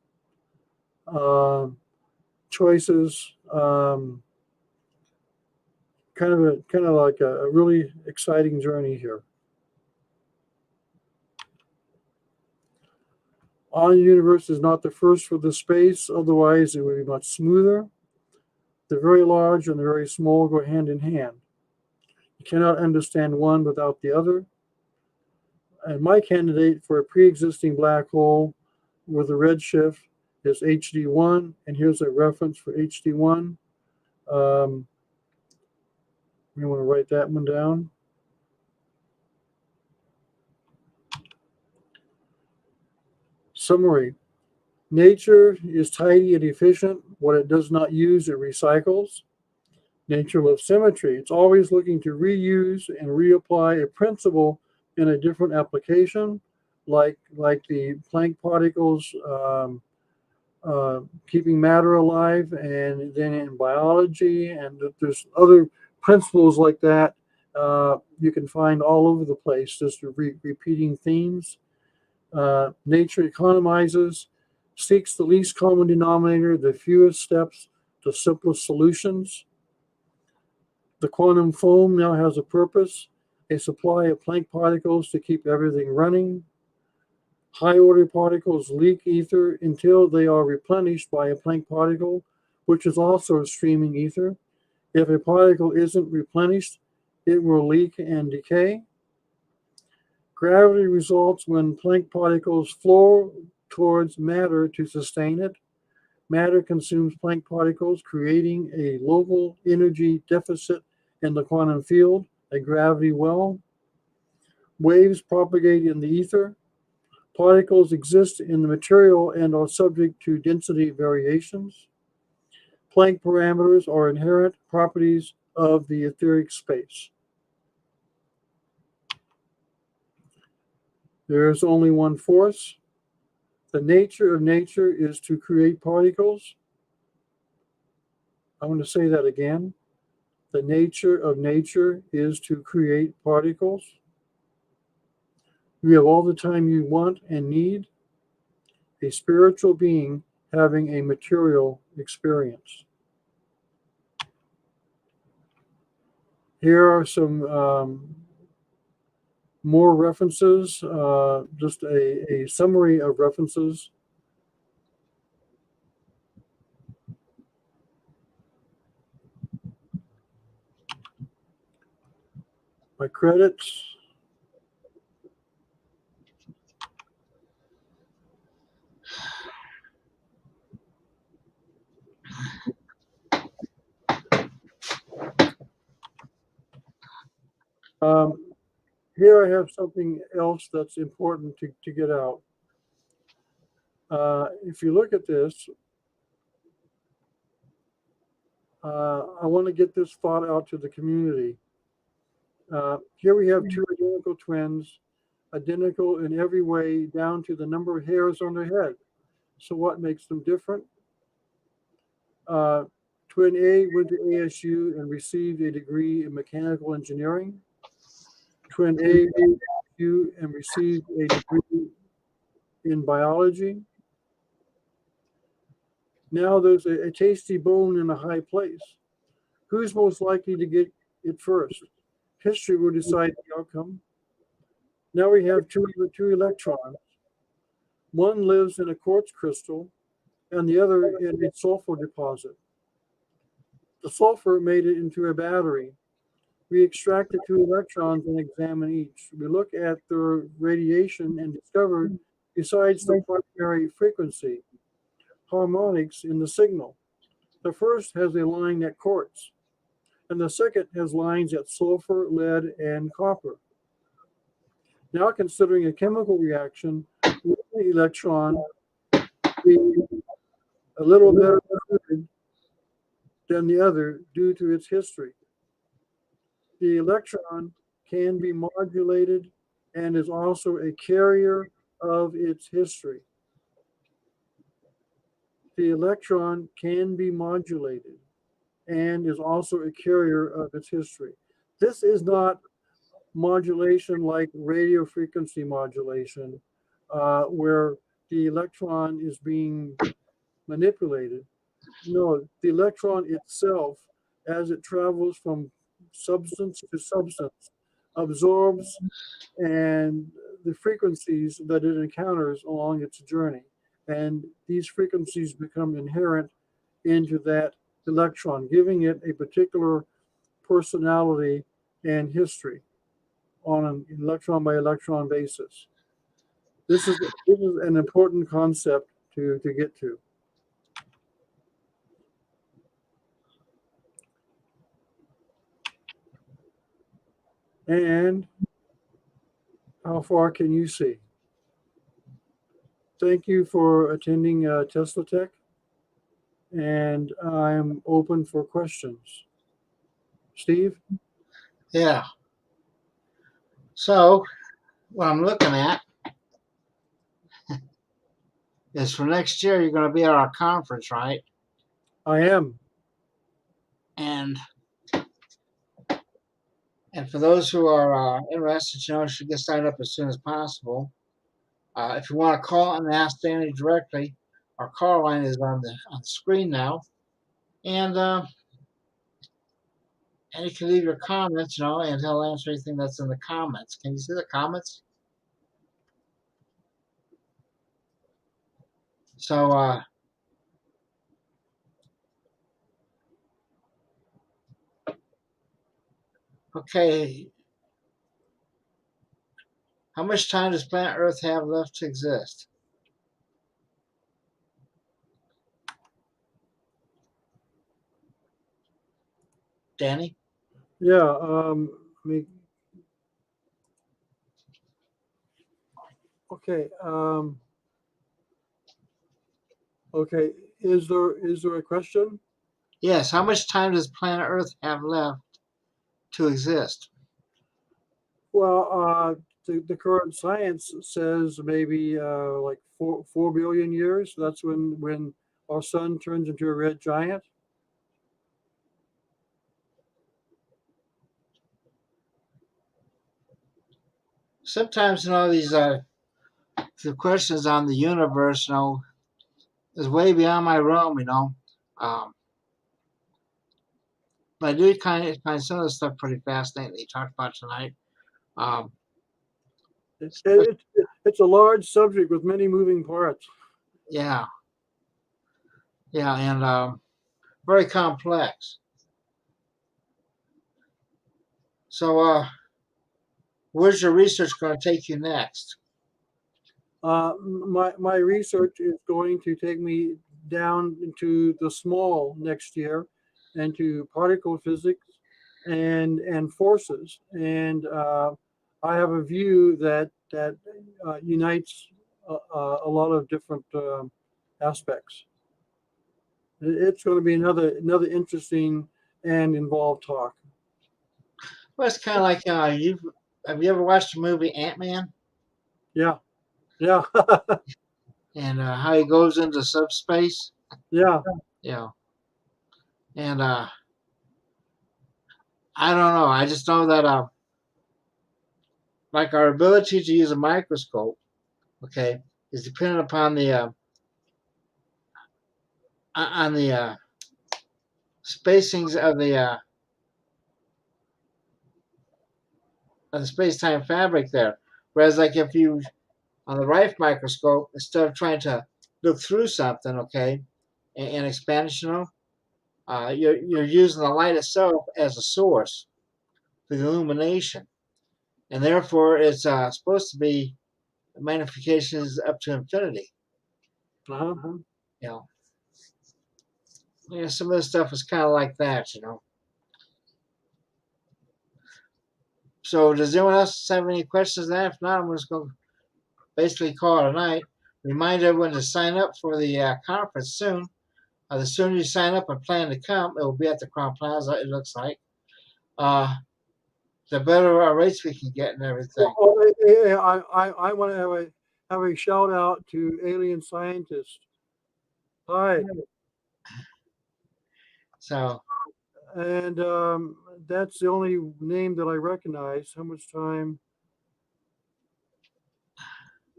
choices. Kind of like a really exciting journey here. Our universe is not the first for the space, otherwise it would be much smoother. The very large and the very small go hand in hand. You cannot understand one without the other. And my candidate for a pre-existing black hole with a redshift is HD1, and here's a reference for HD1. You want to write that one down. Summary. Nature is tidy and efficient. What it does not use, it recycles. Nature loves symmetry. It's always looking to reuse and reapply a principle in a different application, like the Planck particles keeping matter alive, and then in biology, and there's other principles like that you can find all over the place, just repeating themes. Nature economizes, seeks the least common denominator, the fewest steps, the simplest solutions. The quantum foam now has a purpose, a supply of Planck particles to keep everything running. High order particles leak ether until they are replenished by a Planck particle, which is also streaming ether. If a particle isn't replenished, it will leak and decay. Gravity results when Planck particles flow towards matter to sustain it. Matter consumes Planck particles, creating a local energy deficit in the quantum field, a gravity well. Waves propagate in the ether. Particles exist in the material and are subject to density variations. Planck parameters are inherent properties of the etheric space. There is only one force. The nature of nature is to create particles. I want to say that again. The nature of nature is to create particles. You have all the time you want and need. A spiritual being having a material experience. Here are some more references, just a summary of references. My credits. Here I have something else that's important to get out. If you look at this, I want to get this thought out to the community. Here we have two identical twins, identical in every way, down to the number of hairs on their head. So what makes them different? Twin A went to ASU and received a degree in mechanical engineering. Twin A went to ASU and received a degree in biology. Now there's a tasty bone in a high place. Who's most likely to get it first? History will decide the outcome. Now we have two electrons. One lives in a quartz crystal and the other in a sulfur deposit. The sulfur made it into a battery. We extract the two electrons and examine each. We look at their radiation and discovered, besides the primary frequency, harmonics in the signal. The first has a line at quartz, and the second has lines at sulfur, lead, and copper. Now considering a chemical reaction, one electron being a little better than the other due to its history. The electron can be modulated and is also a carrier of its history. The electron can be modulated and is also a carrier of its history. This is not modulation like radio frequency modulation, where the electron is being manipulated. No, the electron itself, as it travels from substance to substance, absorbs and the frequencies that it encounters along its journey. And these frequencies become inherent into that electron, giving it a particular personality and history on an electron by electron basis. This is an important concept to get to. And how far can you see? Thank you for attending Tesla Tech, and I'm open for questions. Steve? Yeah. So what I'm looking at is for next year, you're going to be at our conference, right? I am. And for those who are interested, you should get signed up as soon as possible. If you want to call and ask Danny directly, our call line is on the screen now, and you can leave your comments, and he'll answer anything that's in the comments. Can you see the comments? So, okay, how much time does planet Earth have left to exist? Danny? Yeah. Okay. Okay. Is there a question? Yes. How much time does planet Earth have left to exist? Well, the current science says maybe like 4 billion years. That's when our sun turns into a red giant. Sometimes, these the questions on the universe, is way beyond my realm. Um, but I do find some of the stuff pretty fascinating that you talked about tonight. Um, It's a large subject with many moving parts. yeah, yeah, and very complex. So, where's your research going to take you next? My research is going to take me down into the small next year, into particle physics and forces, and I have a view that unites a lot of different aspects. It's going to be another interesting and involved talk. Well, it's kind of like have you ever watched the movie Ant-Man Yeah, yeah, and how he goes into subspace? yeah. Yeah, and I don't know. I just know that like our ability to use a microscope, okay, is dependent upon the on the spacings of the space-time fabric there. Whereas, like if you on the right microscope, instead of trying to look through something, okay, in expansion, you're using the light itself as a source for the illumination, and therefore it's supposed to be magnifications up to infinity. Uh-huh. You know, some of the stuff is kind of like that. So does anyone else have any questions on that? If not, I'm just going to basically call it a night. Remind everyone to sign up for the conference soon. The sooner you sign up and plan to come, it will be at the Crown Plaza, it looks like. The better rates we can get and everything. I want to have a shout out to alien scientists. Hi, So, and that's the only name that I recognize. How much time?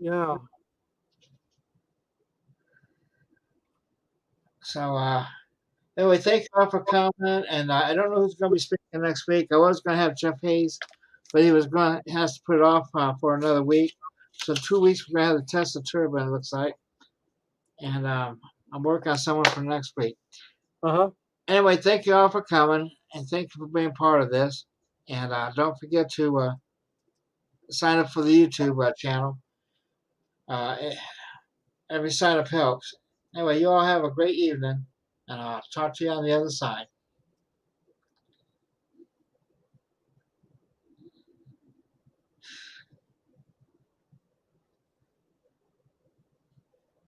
Yeah, so Anyway, thank you all for coming. And I don't know who's going to be speaking next week. I was going to have Jeff Hayes, but has to put it off for another week. So 2 weeks we're going to have to test the turbine. It looks like, and I'm working on someone for next week. Uh-huh. Anyway, thank you all for coming, and thank you for being part of this. And don't forget to sign up for the YouTube channel. Uh, every sign up helps. Anyway, you all have a great evening, and I'll talk to you on the other side.